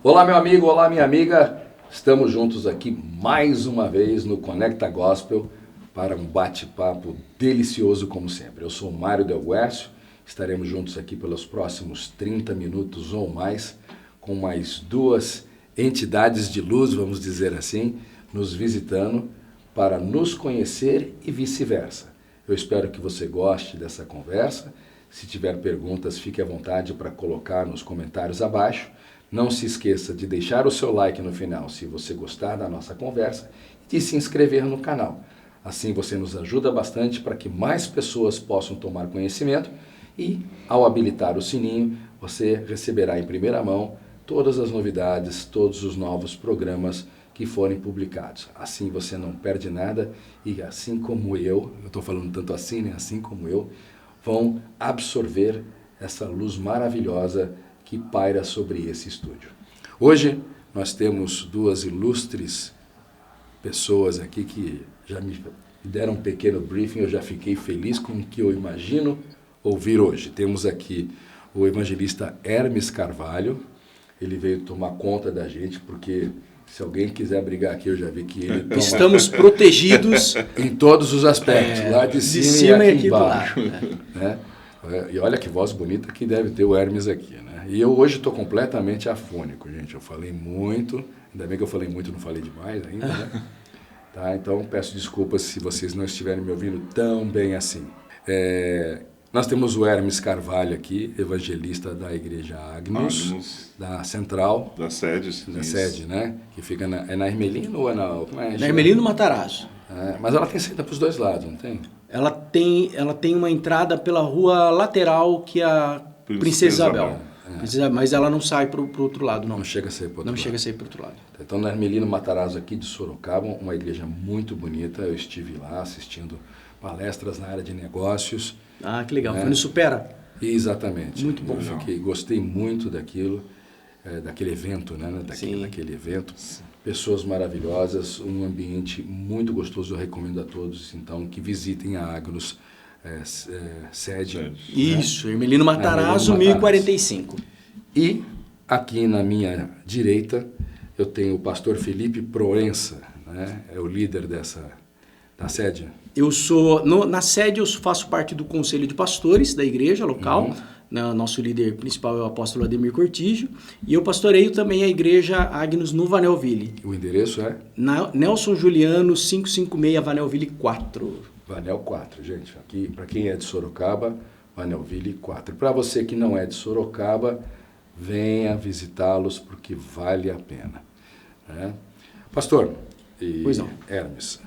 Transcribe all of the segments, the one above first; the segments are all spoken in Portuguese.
Olá, meu amigo, olá, minha amiga. Estamos juntos aqui mais uma vez no Conecta Gospel para um bate-papo delicioso como sempre. Eu sou o Mário Del Guercio, estaremos juntos aqui pelos próximos 30 minutos ou mais, com mais duas entidades de luz, vamos dizer assim, nos visitando para nos conhecer e vice-versa. Eu espero que você goste dessa conversa. Se tiver perguntas, fique à vontade para colocar nos comentários abaixo. Não se esqueça de deixar o seu like no final se você gostar da nossa conversa e de se inscrever no canal. Assim você nos ajuda bastante para que mais pessoas possam tomar conhecimento e, ao habilitar o sininho, você receberá em primeira mão todas as novidades, todos os novos programas que forem publicados. Assim você não perde nada e assim como eu estou falando tanto assim, né? Assim como eu, vão absorver essa luz maravilhosa que paira sobre esse estúdio. Hoje nós temos duas ilustres pessoas aqui que já me deram um pequeno briefing, eu já fiquei feliz com o que eu imagino ouvir hoje. Temos aqui o evangelista Hermes Carvalho, ele veio tomar conta da gente porque se alguém quiser brigar aqui, eu já vi que ele toma... Estamos protegidos em todos os aspectos, lá de cima, e aqui embaixo. Do lado, né? E olha que voz bonita que deve ter o Hermes aqui, né? E eu hoje estou completamente afônico, gente. Eu falei muito, ainda bem que eu falei muito, não falei demais ainda, né? Tá? Então peço desculpas se vocês não estiverem me ouvindo tão bem assim. Nós temos o Hermes Carvalho aqui, evangelista da Igreja Agnus, da Central. Da sede. Da sede, né? Que fica na Ermelino ou é na... Como é? Na Ermelino Matarazzo. Mas ela tem saída para os dois lados, não tem? Ela tem uma entrada pela rua lateral que é a Princesa Isabel. Mas ela não sai para o outro lado, não. Não chega a sair para o outro lado. Não chega a sair para o outro lado. Então, na Ermelino Matarazzo aqui de Sorocaba, uma igreja muito bonita. Eu estive lá assistindo palestras na área de negócios. Ah, que legal. Né? Foi no Supera? Exatamente. Muito bom. Gostei muito daquilo, daquele evento, né? Daquele evento. Pessoas maravilhosas, um ambiente muito gostoso. Eu recomendo a todos, então, que visitem a Agnus sede. Né? Isso, Ermelino Matarazzo, 1045. E aqui na minha direita, eu tenho o pastor Felipe Proença, né? É o líder da sede. Eu sou, na sede eu faço parte do conselho de pastores da igreja local. Nosso líder principal é o apóstolo Ademir Cortijo. E eu pastoreio também a igreja Agnus no Vanelville. O endereço é? Nelson Juliano, 556, Vanelville 4. Vanel 4, gente. Aqui, para quem é de Sorocaba, Vanelville 4. Para você que não é de Sorocaba, venha visitá-los porque vale a pena. Né? Pastor e Hermes,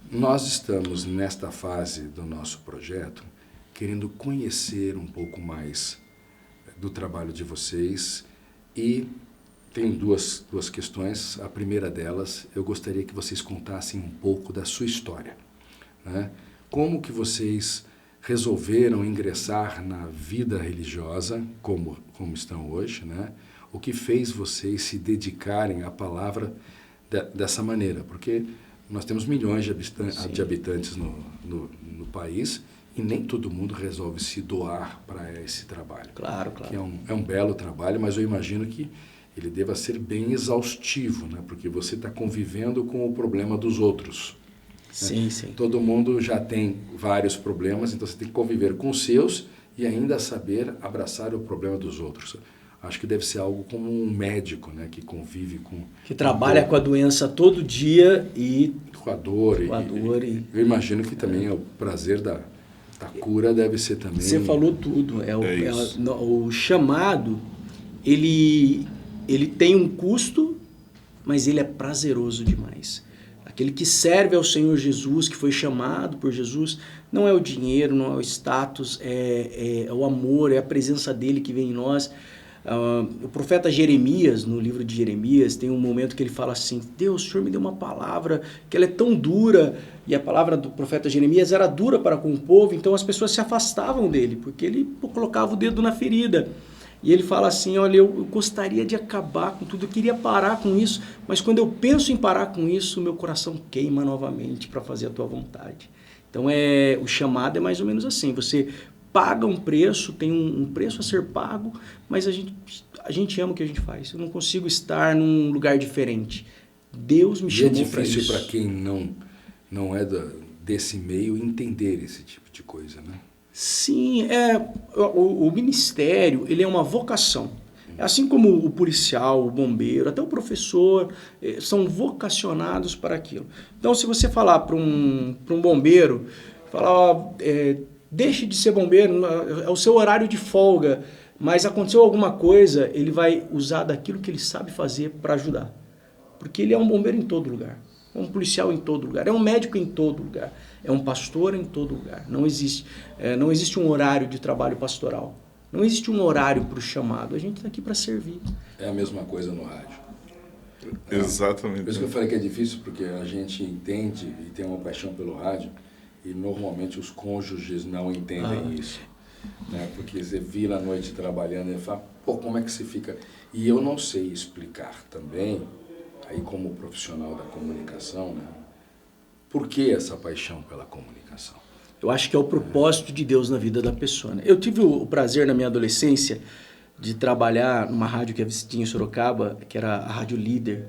nós estamos nesta fase do nosso projeto querendo conhecer um pouco mais do trabalho de vocês e tem duas questões. A primeira delas, eu gostaria que vocês contassem um pouco da sua história. Né? Como que vocês resolveram ingressar na vida religiosa, como estão hoje, né? O que fez vocês se dedicarem à palavra dessa maneira? Porque nós temos milhões de habitantes no país e nem todo mundo resolve se doar para esse trabalho. Claro. Que é um belo trabalho, mas eu imagino que ele deva ser bem exaustivo, né? Porque você está convivendo com o problema dos outros. Sim. Todo mundo já tem vários problemas, então você tem que conviver com os seus e ainda saber abraçar o problema dos outros. Acho que deve ser algo como um médico, né, que convive com... Que trabalha com a doença todo dia e... Com a dor. Eu imagino que também o prazer da cura deve ser também... Você falou tudo. O chamado, ele tem um custo, mas ele é prazeroso demais. Aquele que serve ao Senhor Jesus, que foi chamado por Jesus, não é o dinheiro, não é o status, é o amor, é a presença dele que vem em nós. O profeta Jeremias, no livro de Jeremias, tem um momento que ele fala assim: Deus, o Senhor me deu uma palavra que ela é tão dura, e a palavra do profeta Jeremias era dura para com o povo, então as pessoas se afastavam dele, porque ele colocava o dedo na ferida. E ele fala assim: olha, eu gostaria de acabar com tudo, eu queria parar com isso, mas quando eu penso em parar com isso, meu coração queima novamente para fazer a tua vontade. Então o chamado é mais ou menos assim: você paga um preço, tem um preço a ser pago, mas a gente ama o que a gente faz. Eu não consigo estar num lugar diferente. Deus me chamou para isso. É difícil para quem não é desse meio entender esse tipo de coisa, né? Sim, o ministério, ele é uma vocação. Assim como o policial, o bombeiro, até o professor, são vocacionados para aquilo. Então, se você falar para um bombeiro, falar, deixe de ser bombeiro, é o seu horário de folga, mas aconteceu alguma coisa, ele vai usar daquilo que ele sabe fazer para ajudar. Porque ele é um bombeiro em todo lugar, é um policial em todo lugar, é um médico em todo lugar, é um pastor em todo lugar. Não existe um horário de trabalho pastoral. Não existe um horário para o chamado. A gente está aqui para servir. É a mesma coisa no rádio. Exatamente. Por isso que eu falei que é difícil, porque a gente entende e tem uma paixão pelo rádio e normalmente os cônjuges não entendem isso. Né? Porque você vira a noite trabalhando e fala, pô, como é que você fica? E eu não sei explicar também, aí como profissional da comunicação, né? Por que essa paixão pela comunicação? Eu acho que é o propósito de Deus na vida da pessoa. Né? Eu tive o prazer na minha adolescência de trabalhar numa rádio que tinha em Sorocaba, que era a Rádio Líder,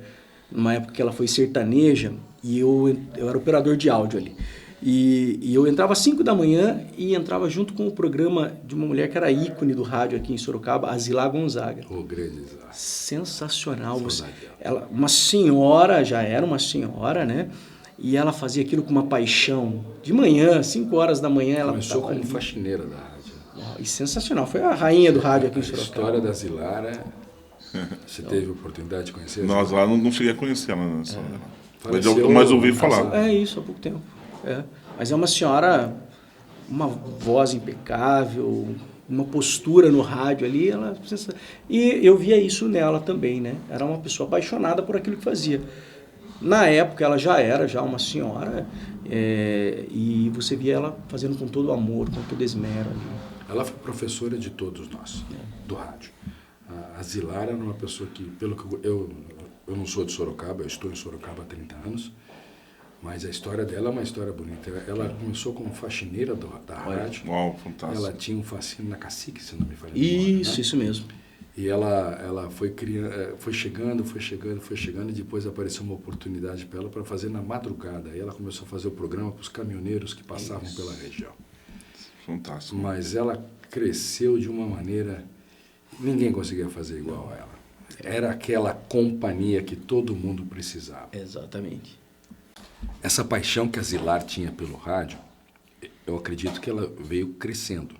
numa época que ela foi sertaneja, e eu era operador de áudio ali. E eu entrava às 5 da manhã e entrava junto com o programa de uma mulher que era ícone do rádio aqui em Sorocaba, a Zilá Gonzaga. O grande Zilá. Sensacional. Ela, uma senhora, já era uma senhora, né? E ela fazia aquilo com uma paixão. De manhã, 5 horas da manhã, ela começou como faxineira da rádio. E sensacional. Foi a rainha do rádio aqui em Sorocaba. A história da Zilara, você teve oportunidade de conhecer? Nós lá não cheguei a conhecer ela. Mas ouvi falar. É isso, há pouco tempo. Mas é uma senhora, uma voz impecável, uma postura no rádio ali. E eu via isso nela também, né? Era uma pessoa apaixonada por aquilo que fazia. Na época ela já era uma senhora e você via ela fazendo com todo amor, com todo esmero ali. Ela foi professora de todos nós, do rádio. A Zilara era uma pessoa que, pelo que eu não sou de Sorocaba, eu estou em Sorocaba há 30 anos, mas a história dela é uma história bonita. Ela começou como faxineira da rádio. Uau, fantástico. Ela tinha um fascínio na Cacique, se não me falha. Isso mesmo. E ela foi chegando, e depois apareceu uma oportunidade para ela para fazer na madrugada. E ela começou a fazer o programa para os caminhoneiros que passavam pela região. Fantástico. Mas ela cresceu de uma maneira... Ninguém conseguia fazer igual a ela. Era aquela companhia que todo mundo precisava. Exatamente. Essa paixão que a Zilar tinha pelo rádio, eu acredito que ela veio crescendo.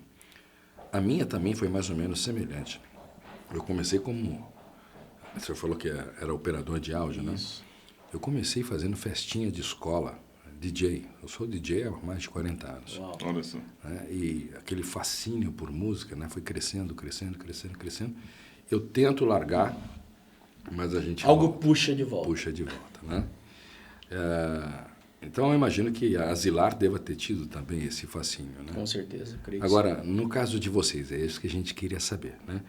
A minha também foi mais ou menos semelhante. Eu comecei como... Você falou que era operador de áudio, né? Eu comecei fazendo festinha de escola, DJ. Eu sou DJ há mais de 40 anos. Uau. Olha só. E aquele fascínio por música, né? Foi crescendo. Eu tento largar, mas a gente... Algo puxa de volta. Puxa de volta, né? Então eu imagino que a Zilar deva ter tido também esse fascínio, né? Com certeza, creio. Agora, no caso de vocês, é isso que a gente queria saber, né?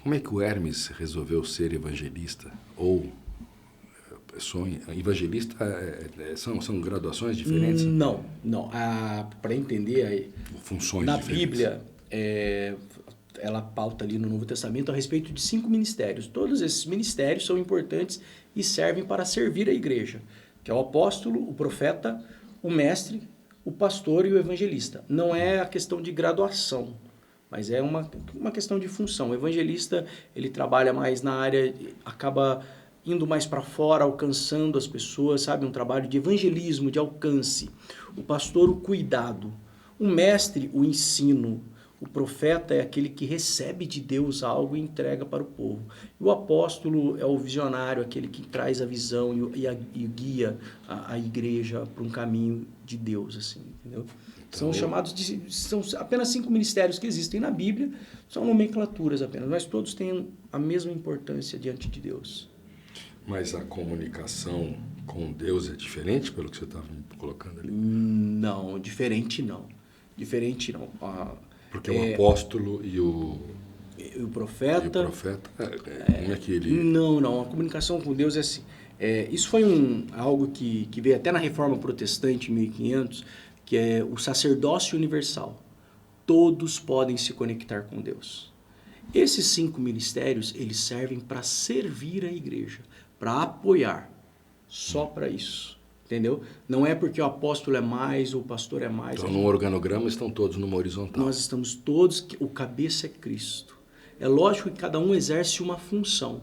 Como é que o Hermes resolveu ser evangelista? Ou evangelista são graduações diferentes? Não. Para entender, funções na diferentes. Bíblia, ela pauta ali no Novo Testamento a respeito de 5 ministérios. Todos esses ministérios são importantes e servem para servir a igreja, que é o apóstolo, o profeta, o mestre, o pastor e o evangelista. Não é a questão de graduação, mas é uma questão de função. O evangelista, ele trabalha mais na área, acaba indo mais para fora, alcançando as pessoas, sabe? Um trabalho de evangelismo, de alcance. O pastor, o cuidado. O mestre, o ensino. O profeta é aquele que recebe de Deus algo e entrega para o povo. E o apóstolo é o visionário, aquele que traz a visão e guia a igreja para um caminho de Deus, assim, entendeu? São são apenas 5 ministérios que existem na Bíblia, são nomenclaturas apenas, mas todos têm a mesma importância diante de Deus. Mas a comunicação com Deus é diferente, pelo que você estava me colocando ali? Não, diferente não. Porque o apóstolo e o profeta... como é que ele... Não, a comunicação com Deus é assim. Isso foi algo que veio até na Reforma Protestante em 1500, que é o sacerdócio universal. todos podem se conectar com Deus. Esses 5 ministérios, eles servem para servir a igreja, para apoiar, só para isso. Entendeu? Não é porque o apóstolo é mais ou o pastor é mais. Então, no organograma estão todos numa horizontal. Nós estamos todos, o cabeça é Cristo. É lógico que cada um exerce uma função.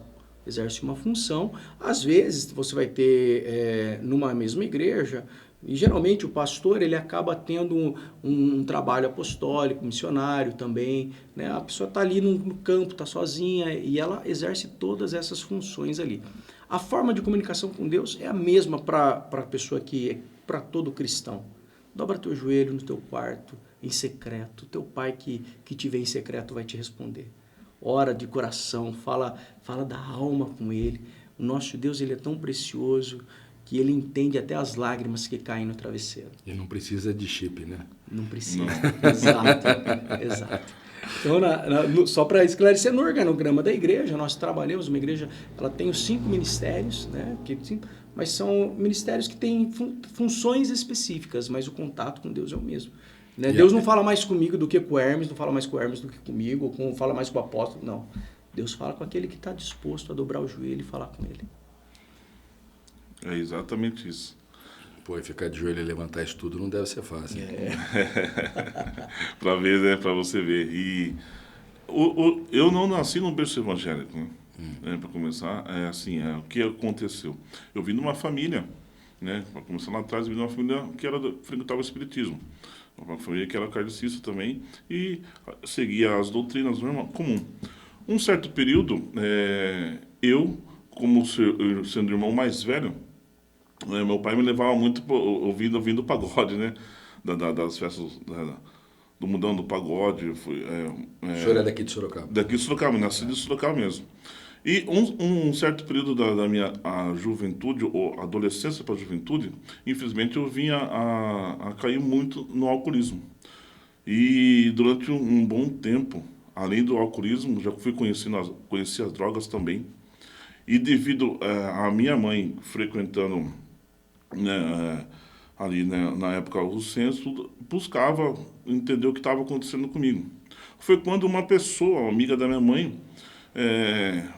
Às vezes, você vai ter numa mesma igreja, e geralmente o pastor ele acaba tendo um trabalho apostólico, missionário também. Né? A pessoa está ali no campo, está sozinha, e ela exerce todas essas funções ali. A forma de comunicação com Deus é a mesma para a pessoa para todo cristão. Dobra teu joelho no teu quarto, em secreto. Teu pai que te vê em secreto vai te responder. Ora de coração, fala da alma com ele. O nosso Deus, ele é tão precioso que ele entende até as lágrimas que caem no travesseiro. E não precisa de chip, né? Não precisa. Exato. Então, só para esclarecer, no organograma da igreja, nós trabalhamos, uma igreja, ela tem os 5 ministérios, né? Mas são ministérios que têm funções específicas, mas o contato com Deus é o mesmo. Né? Deus não fala mais comigo do que com o Hermes, não fala mais com o Hermes do que comigo, ou fala mais com o apóstolo, não. Deus fala com aquele que está disposto a dobrar o joelho e falar com ele. É exatamente isso. Pô, e ficar de joelho e levantar isso tudo não deve ser fácil. Para ver, né? Para você ver. E eu não nasci num berço evangélico, né? Para começar, o que aconteceu? Eu vim de uma família, né? Para começar lá atrás, eu vim de uma família que frequentava o espiritismo. Uma família que era kardecista também e seguia as doutrinas comum. Um certo período, eu, como sendo irmão mais velho, meu pai me levava muito ouvindo pagode, né? Das festas do mundão do pagode. O senhor é daqui de Sorocaba? Daqui de Sorocaba, nasci de Sorocaba mesmo. E um certo período da minha juventude, ou adolescência para a juventude, infelizmente eu vinha a cair muito no alcoolismo. E durante um bom tempo, além do alcoolismo, já fui conheci as drogas também. E devido a minha mãe frequentando, né, ali, né, na época o censo, buscava entender o que estava acontecendo comigo. Foi quando uma pessoa, amiga da minha mãe,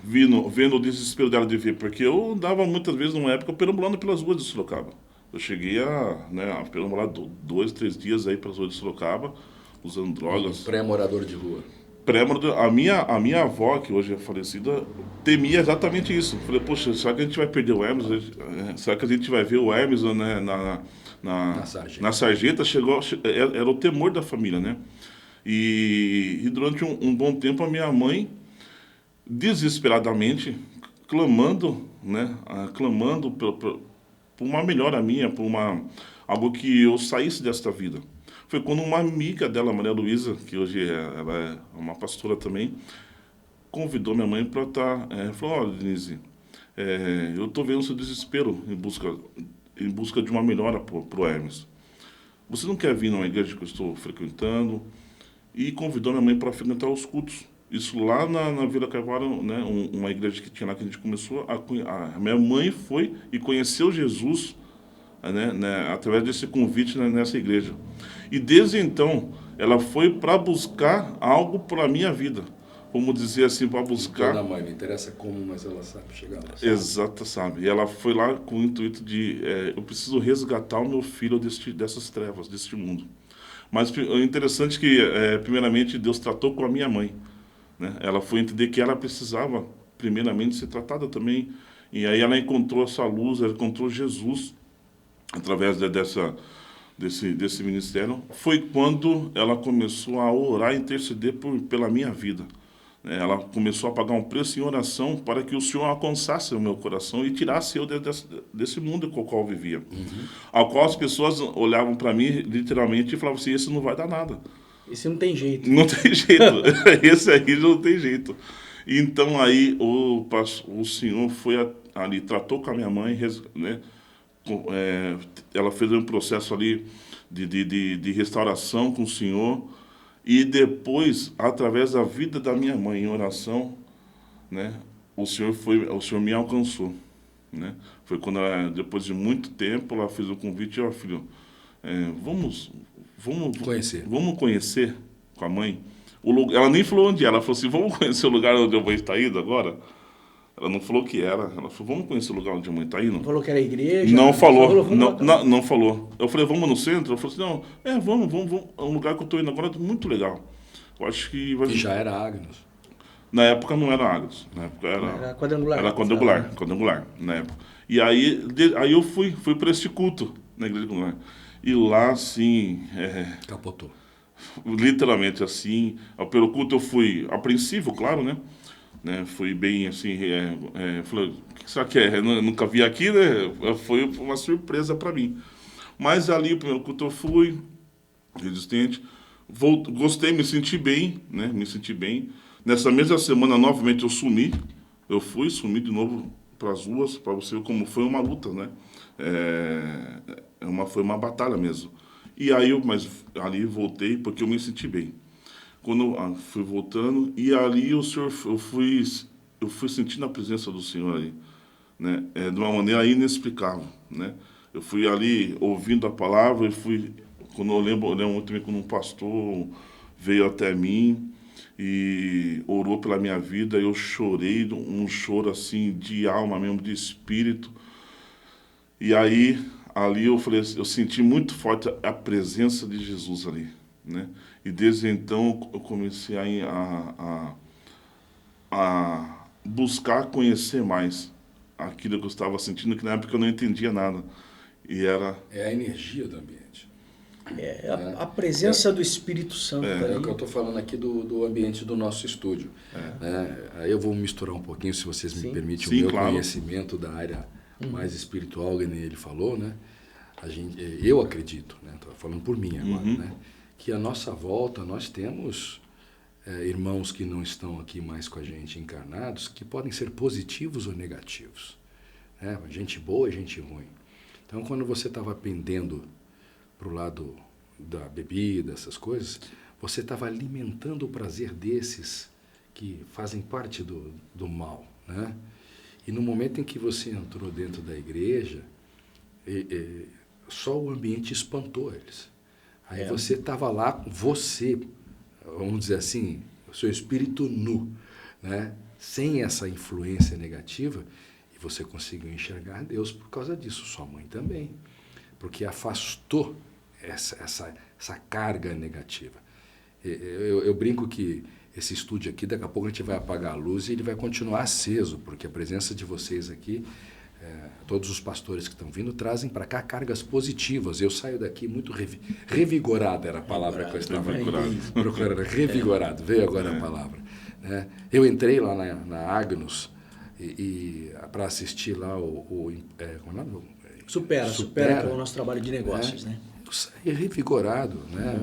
vendo o desespero dela de ver, porque eu andava muitas vezes numa época perambulando pelas ruas de Sorocaba. Eu cheguei a perambular 2, 3 dias aí pelas ruas de Sorocaba, usando drogas. Pré-morador de rua. A minha avó, que hoje é falecida, temia exatamente isso. Falei, poxa, será que a gente vai perder o Hermes? Será que a gente vai ver o Hermes, né, na sarjeta? Era o temor da família, né? E durante um bom tempo a minha mãe, desesperadamente, clamando, né, por uma melhora minha, algo que eu saísse desta vida. Foi quando uma amiga dela, Maria Luísa, que hoje ela é uma pastora também, convidou minha mãe para estar... falou, olha, Denise, eu estou vendo o seu desespero em busca de uma melhora para o Hermes. Você não quer vir numa igreja que eu estou frequentando? E convidou minha mãe para frequentar os cultos. Isso lá na Vila Carvalho, né, uma igreja que tinha lá que a gente começou a minha mãe foi e conheceu Jesus, né, através desse convite, né, nessa igreja. E desde então, ela foi para buscar algo para a minha vida. Vamos dizer assim, para buscar... Toda mãe, não interessa como, mas ela sabe chegar lá. Sabe? Exato, sabe. E ela foi lá com o intuito de... eu preciso resgatar o meu filho dessas trevas, deste mundo. Mas o interessante é que, primeiramente, Deus tratou com a minha mãe. Né? Ela foi entender que ela precisava, primeiramente, ser tratada também. E aí ela encontrou essa luz, ela encontrou Jesus, através desse ministério. Foi quando ela começou a orar e interceder pela minha vida. Ela começou a pagar um preço em oração para que o Senhor alcançasse o meu coração e tirasse eu desse mundo com o qual eu vivia. Uhum. Ao qual as pessoas olhavam para mim, literalmente, e falavam assim, esse não vai dar nada. Esse não tem jeito. Não tem jeito. Esse aí não tem jeito. Então aí o Senhor foi ali, tratou com a minha mãe, né? Ela fez um processo ali de restauração com o Senhor. E depois, através da vida da minha mãe em oração, né, o Senhor me alcançou, né? Foi quando depois de muito tempo, ela fez o convite, ó, filho, vamos conhecer com a mãe. Ela nem falou onde era. Ela falou assim, vamos conhecer o lugar onde eu vou estar indo agora? Ela não falou o que era. Ela falou, vamos conhecer o lugar onde a mãe está indo? Não falou que era a igreja? Não falou. Falou, não falou. Eu falei, vamos no centro? Ela falou assim, não, vamos. É um lugar que eu estou indo agora muito legal. Eu acho que vai... E já era Agnus. Na época não era Agnus. Na época era quadrangular. Era quadrangular, na época. E aí eu fui para esse culto na igreja quadrangular. E lá, assim... Capotou. Literalmente, assim. Pelo culto eu fui apreensivo, claro, né? Fui bem, assim... falei, o que será que é? Eu nunca vi aqui, né? Foi uma surpresa para mim. Mas ali, o primeiro culto eu fui, resistente. Gostei, me senti bem, né? Me senti bem. Nessa mesma semana, novamente, eu sumi. Eu sumi de novo para as ruas, para você ver como foi uma luta, né? Foi uma batalha mesmo. E aí, mas ali voltei porque eu me senti bem. Quando eu fui voltando, e ali eu fui sentindo a presença do Senhor ali, né? De uma maneira inexplicável, né? Eu fui ali ouvindo a palavra, quando eu lembro muito também quando um pastor veio até mim e orou pela minha vida, eu chorei, um choro assim de alma mesmo, de espírito. E aí, ali eu senti muito forte a presença de Jesus ali, né? E desde então eu comecei a buscar conhecer mais aquilo que eu estava sentindo, que na época eu não entendia nada. E era... É a energia do ambiente. A presença do Espírito Santo. É o que eu estou falando aqui do ambiente do nosso estúdio. Aí eu vou misturar um pouquinho, se vocês me permitem, o meu conhecimento da área mais espiritual, que ele falou, né? Eu acredito, né? Estou falando por mim agora, né? Que à nossa volta nós temos irmãos que não estão aqui mais com a gente encarnados, que podem ser positivos ou negativos, né? Gente boa e gente ruim. Então, quando você estava pendendo para o lado da bebida, essas coisas, você estava alimentando o prazer desses que fazem parte do mal, né? E no momento em que você entrou dentro da igreja, só o ambiente espantou eles. Aí você estava lá, vamos dizer assim, o seu espírito nu, né? Sem essa influência negativa, e você conseguiu enxergar Deus por causa disso, sua mãe também, porque afastou essa carga negativa. Eu brinco que esse estúdio aqui, daqui a pouco a gente vai apagar a luz e ele vai continuar aceso, porque a presença de vocês aqui, todos os pastores que estão vindo, trazem para cá cargas positivas. Eu saio daqui muito revigorado, era a palavra que eu estava procurando. Revigorado, veio agora a palavra. Né? Eu entrei lá na Agnus para assistir lá Supera, que é o nosso trabalho de negócios, né? Eu saí revigorado, né?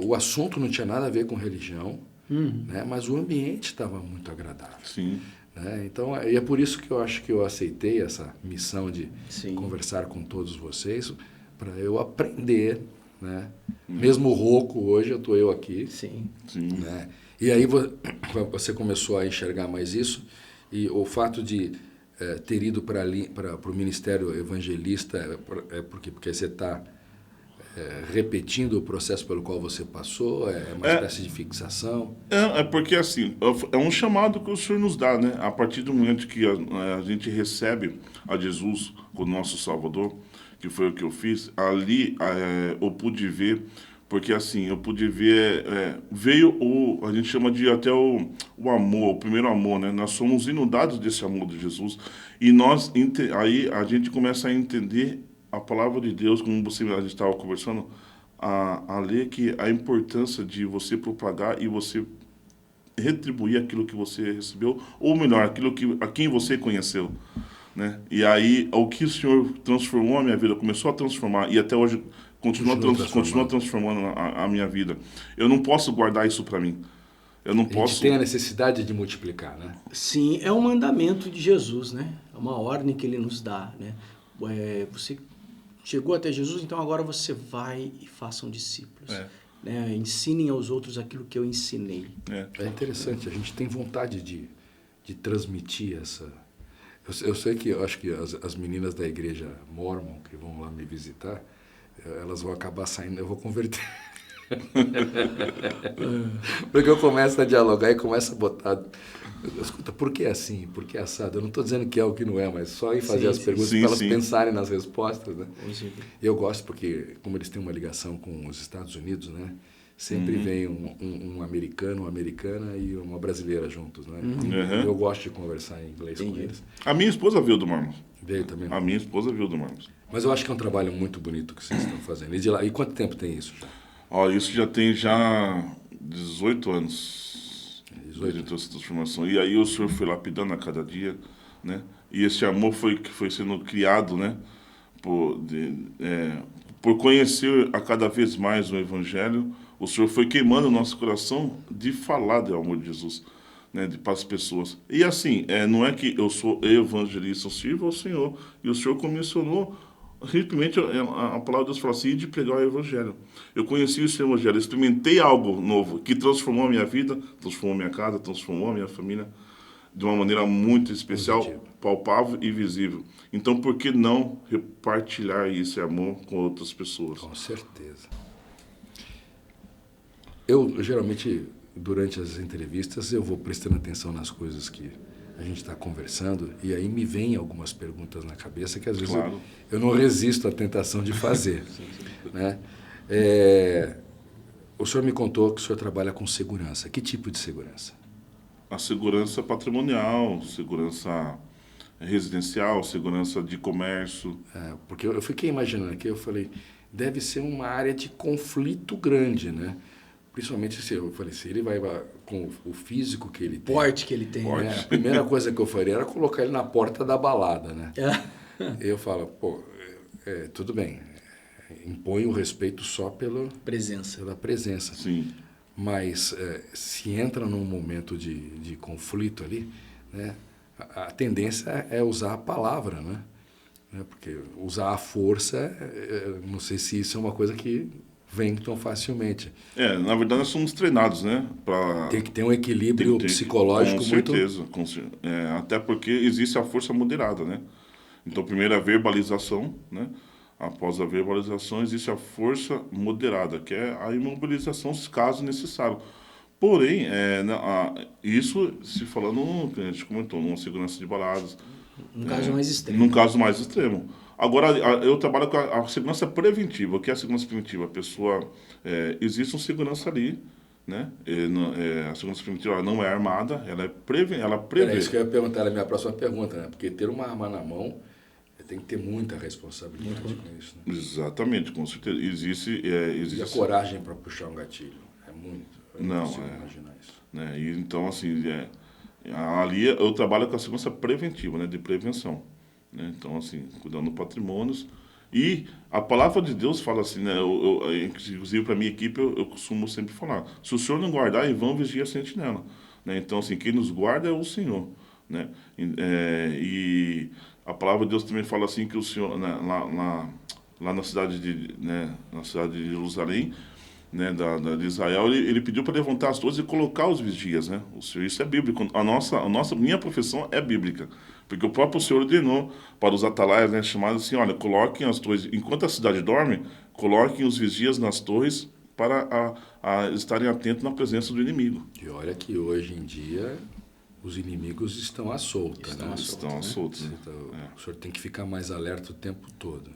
O assunto não tinha nada a ver com religião, né? Mas o ambiente estava muito agradável. Sim. Né? Então, é por isso que eu acho que eu aceitei essa missão de conversar com todos vocês, para eu aprender, né? Mesmo rouco, hoje eu aqui. Sim. Né? E aí você começou a enxergar mais isso, e o fato de ter ido para o ministério evangelista porque você está repetindo o processo pelo qual você passou, uma espécie de fixação? Porque assim, é um chamado que o Senhor nos dá, né? A partir do momento que a gente recebe a Jesus como nosso Salvador, que foi o que eu fiz, ali eu pude ver, porque assim, eu pude ver, veio a gente chama de até o amor, o primeiro amor, né? Nós somos inundados desse amor de Jesus, e aí a gente começa a entender a palavra de Deus, como a gente estava conversando, a ler que a importância de você propagar e você retribuir aquilo que você recebeu, ou melhor, a quem você conheceu, né? E aí, o que o Senhor transformou a minha vida, começou a transformar, e até hoje continua transformando a minha vida. Eu não posso guardar isso para mim. Eu não posso... A gente tem a necessidade de multiplicar, né? Sim, é um mandamento de Jesus, né? É uma ordem que ele nos dá, né? Você chegou até Jesus, então agora você vai e façam discípulos. Né? Ensinem aos outros aquilo que eu ensinei. É interessante, a gente tem vontade de transmitir essa... Eu sei que eu acho que as meninas da igreja Mormon que vão lá me visitar, elas vão acabar saindo, eu vou converter. Porque eu começo a dialogar e começo a botar... Escuta, por que assim? Por que assado? Eu não estou dizendo que é o que não é, mas só em fazer as perguntas para elas pensarem nas respostas, né? E eu gosto porque, como eles têm uma ligação com os Estados Unidos, né? Sempre vem um americano, uma americana e uma brasileira juntos, né? Eu gosto de conversar em inglês com eles. A minha esposa veio do Marmos. Veio também? A minha esposa veio do Marmos. Mas eu acho que é um trabalho muito bonito que vocês estão fazendo. E quanto tempo tem isso já? Ó, isso já tem 18 anos. 18 anos de transformação. E aí o Senhor foi lapidando a cada dia, né? E esse amor que foi sendo criado, né? Por conhecer a cada vez mais o Evangelho, o Senhor foi queimando o nosso coração de falar do amor de Jesus, né? Para as pessoas. E assim, não é que eu sou evangelista, eu sirvo ao Senhor. E o Senhor comissionou. Simplesmente a palavra de Deus fala assim, de pregar o Evangelho. Eu conheci esse Evangelho, experimentei algo novo que transformou a minha vida, transformou a minha casa, transformou a minha família de uma maneira muito especial, palpável e visível. Então, por que não repartilhar esse amor com outras pessoas? Com certeza. Eu, geralmente, durante as entrevistas, eu vou prestando atenção nas coisas que a gente está conversando, e aí me vem algumas perguntas na cabeça que às vezes eu não resisto à tentação de fazer. Né? O senhor me contou que o senhor trabalha com segurança. Que tipo de segurança? A segurança patrimonial, segurança residencial, segurança de comércio. Porque eu fiquei imaginando aqui, eu falei, deve ser uma área de conflito grande, né? Principalmente se eu falei, se ele vai com o físico que ele tem. Porte que ele tem. Né? A primeira coisa que eu faria era colocar ele na porta da balada, né? Eu falo, tudo bem, impõe o respeito só pela presença. Sim. Mas se entra num momento de conflito ali, né? A tendência é usar a palavra, né? Porque usar a força, não sei se isso é uma coisa que vem tão facilmente. Na verdade nós somos treinados, né? Tem que ter um equilíbrio psicológico muito... Com certeza. Até porque existe a força moderada, né? Então, primeiro a verbalização, né? Após a verbalização existe a força moderada, que é a imobilização, caso necessário. Porém, isso se falando, que a gente comentou, numa segurança de baladas. Num caso mais extremo. Num caso mais extremo. Agora, eu trabalho com a segurança preventiva. O que é a segurança preventiva? A pessoa... existe uma segurança ali, né? A segurança preventiva não é armada, ela prevê. É isso que eu ia perguntar, era a minha próxima pergunta, né? Porque ter uma arma na mão tem que ter muita responsabilidade com isso. Né? Exatamente, com certeza. Existe... E a coragem para puxar um gatilho? É muito... Eu não consigo imaginar isso. Né? E, então, assim, ali eu trabalho com a segurança preventiva, né? De prevenção. Né? Então, assim, cuidando do patrimônio. E a palavra de Deus fala assim, né? Inclusive para a minha equipe eu costumo sempre falar, se o Senhor não guardar, em vão vigia a sentinela. Né? Então, assim, quem nos guarda é o Senhor. Né? E a palavra de Deus também fala assim que o Senhor, né, lá na cidade de Jerusalém, né, de Israel, ele pediu para levantar as torres e colocar os vigias, né? Isso é bíblico. Minha profissão é bíblica, porque o próprio Senhor ordenou para os atalaias, né, chamados assim, olha, coloquem as torres, enquanto a cidade dorme, coloquem os vigias nas torres para estarem atentos na presença do inimigo. E olha que hoje em dia os inimigos estão à solta, né? Estão à solta. Então, o senhor tem que ficar mais alerta o tempo todo.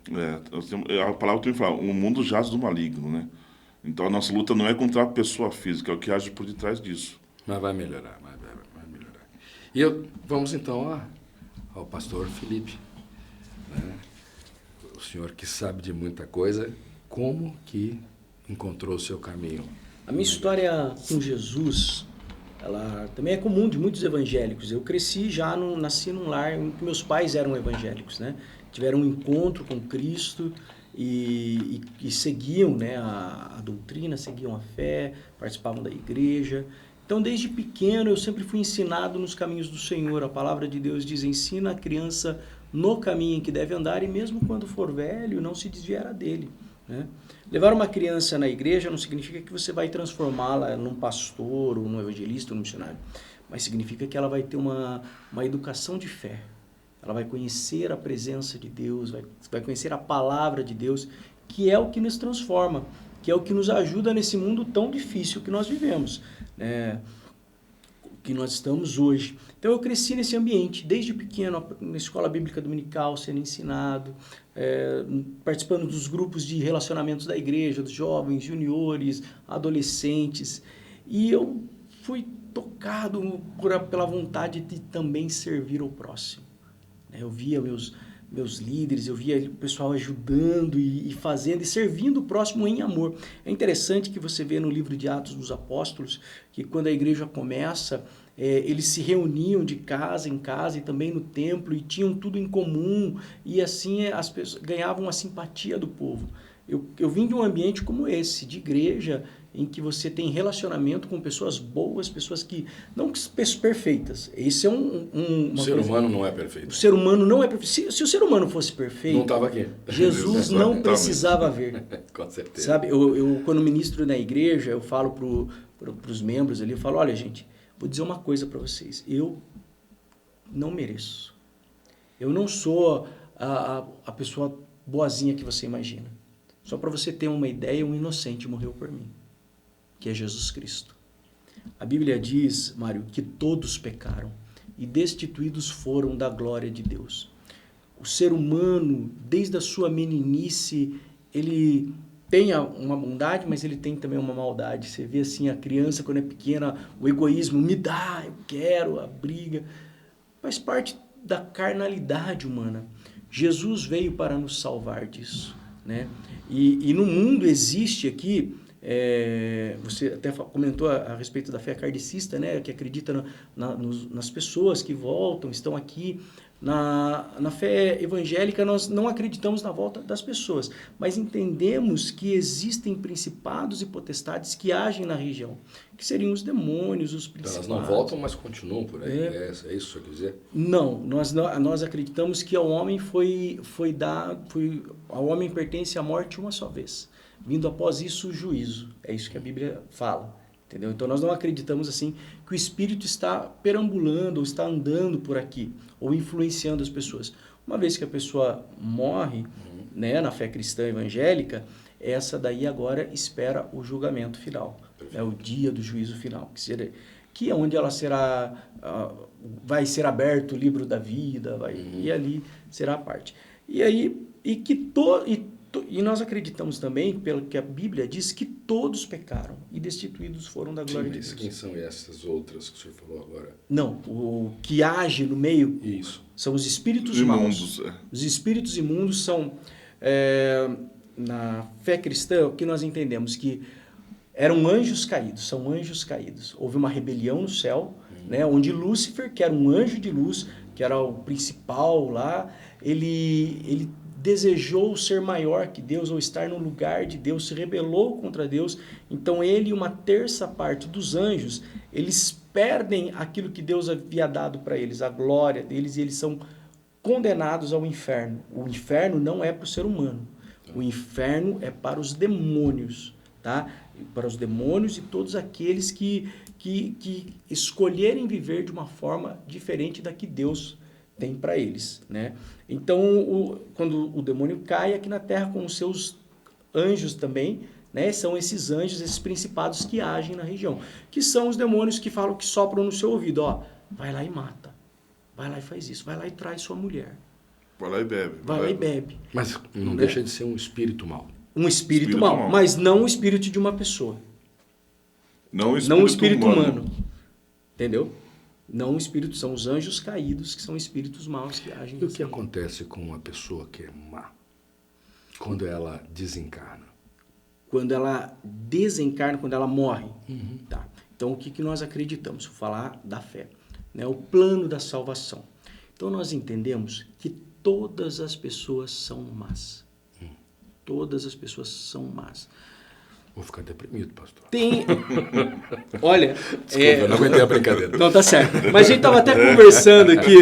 A palavra tem que falar, o mundo jaz do maligno, né? Então a nossa luta não é contra a pessoa física, é o que age por detrás disso. Mas vai melhorar, vai melhorar. E vamos então ao pastor Felipe, né? O senhor que sabe de muita coisa, como que encontrou o seu caminho? A minha história com Jesus, ela também é comum de muitos evangélicos. Eu nasci num lar em que meus pais eram evangélicos, né? Tiveram um encontro com Cristo e seguiam, né, a doutrina, seguiam a fé, participavam da igreja. Então, desde pequeno, eu sempre fui ensinado nos caminhos do Senhor. A palavra de Deus diz, ensina a criança no caminho em que deve andar e mesmo quando for velho, não se desviará dele. Né? Levar uma criança na igreja não significa que você vai transformá-la num pastor, ou num evangelista, ou num missionário, mas significa que ela vai ter uma educação de fé. Ela vai conhecer a presença de Deus, vai conhecer a palavra de Deus, que é o que nos transforma. que é o que nos ajuda nesse mundo tão difícil que nós vivemos, né? Que nós estamos hoje. Então eu cresci nesse ambiente, desde pequeno, na escola bíblica dominical, sendo ensinado, participando dos grupos de relacionamentos da igreja, dos jovens, juniores, adolescentes, e eu fui tocado pela vontade de também servir ao próximo. Eu via meus líderes, eu via o pessoal ajudando e fazendo e servindo o próximo em amor. É interessante que você vê no livro de Atos dos Apóstolos que quando a igreja começa, eles se reuniam de casa em casa e também no templo e tinham tudo em comum e assim as pessoas ganhavam a simpatia do povo. Eu vim de um ambiente como esse, de igreja, em que você tem relacionamento com pessoas boas, pessoas que... Não perfeitas. Esse é O ser humano não é perfeito. O ser humano não é perfeito. Se o ser humano fosse perfeito... Não estava aqui. Jesus não precisava ver. Com certeza. Sabe, eu quando ministro na igreja, eu falo para os membros ali, eu falo, olha gente, vou dizer uma coisa para vocês. Eu não mereço. Eu não sou a pessoa boazinha que você imagina. Só para você ter uma ideia, um inocente morreu por mim, que é Jesus Cristo. A Bíblia diz, Mário, que todos pecaram e destituídos foram da glória de Deus. O ser humano, desde a sua meninice, ele tem uma bondade, mas ele tem também uma maldade. Você vê assim, a criança quando é pequena, o egoísmo, me dá, eu quero, a briga. Faz parte da carnalidade humana. Jesus veio para nos salvar disso, né? E no mundo existe aqui, você até comentou a respeito da fé kardecista, né, que acredita nas pessoas que voltam, estão aqui. Na fé evangélica nós não acreditamos na volta das pessoas, mas entendemos que existem principados e potestades que agem na região, que seriam os demônios, os principados. Então, elas não voltam, mas continuam por aí, é isso que você quer dizer? Não, nós acreditamos que ao homem ao homem pertence a morte uma só vez, vindo após isso o juízo, é isso que a Bíblia fala. Entendeu? Então nós não acreditamos assim que o Espírito está perambulando ou está andando por aqui ou influenciando as pessoas. Uma vez que a pessoa morre, né, na fé cristã evangélica, essa daí agora espera o julgamento final, né, o dia do juízo final, que é onde ela vai ser aberto o livro da vida, e ali será a parte. E nós acreditamos também, pelo que a Bíblia diz, que todos pecaram e destituídos foram da glória de Deus. Quem são essas outras que o senhor falou agora? Não, o que age no meio são os espíritos maus. Os espíritos imundos são, na fé cristã, o que nós entendemos que eram anjos caídos, são anjos caídos. Houve uma rebelião no céu, né, onde Lúcifer, que era um anjo de luz, que era o principal lá, ele desejou ser maior que Deus ou estar no lugar de Deus, se rebelou contra Deus. Então ele e uma terça parte dos anjos, eles perdem aquilo que Deus havia dado para eles, a glória deles, e eles são condenados ao inferno. O inferno não é para o ser humano, o inferno é para os demônios, tá? Para os demônios e todos aqueles que escolherem viver de uma forma diferente da que Deus tem para eles, né? Então, quando o demônio cai aqui na terra com os seus anjos também, né? São esses anjos, esses principados que agem na região, que são os demônios que falam, que sopram no seu ouvido, ó, vai lá e mata, vai lá e faz isso, vai lá e traz sua mulher. Vai lá e bebe. Vai lá e bebe. Mas não deixa de ser um espírito mau. Um espírito mau, mas não o espírito de uma pessoa. Não o espírito humano. Entendeu? Não o espírito, são os anjos caídos, que são espíritos maus que agem. E o que acontece com uma pessoa que é má? Quando ela desencarna? Quando ela desencarna, quando ela morre. Tá. Então, o que nós acreditamos? Vou falar da fé, né? O plano da salvação. Então, nós entendemos que todas as pessoas são más. Todas as pessoas são más. Vou ficar deprimido, pastor. Olha... Desculpa, eu não aguentei a brincadeira. Não, tá certo. Mas a gente estava até conversando aqui,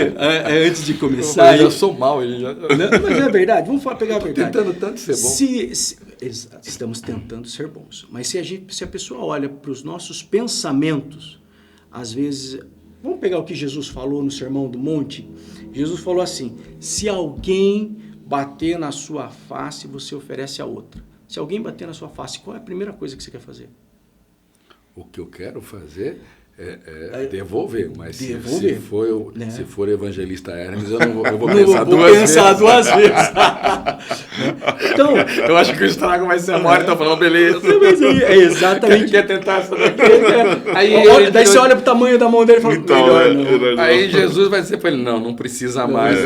antes de começar. Eu já sou mal, ele já... Não, mas é verdade, vamos pegar a verdade. Tentando tanto ser bom. Estamos tentando ser bons. Mas se a pessoa olha para os nossos pensamentos, às vezes... Vamos pegar o que Jesus falou no Sermão do Monte? Jesus falou assim, se alguém bater na sua face, você oferece a outra. Se alguém bater na sua face, qual é a primeira coisa que você quer fazer? O que eu quero fazer é devolver, mas devolver. Se for evangelista Hermes, eu vou pensar duas vezes. duas vezes. Então, eu acho que o estrago vai ser maior, então falando, beleza. Mas é exatamente. Quer tentar essa daqui? Daí você olha pro tamanho da mão dele e fala, então, melhor não. Aí Jesus vai dizer para ele, não precisa mais.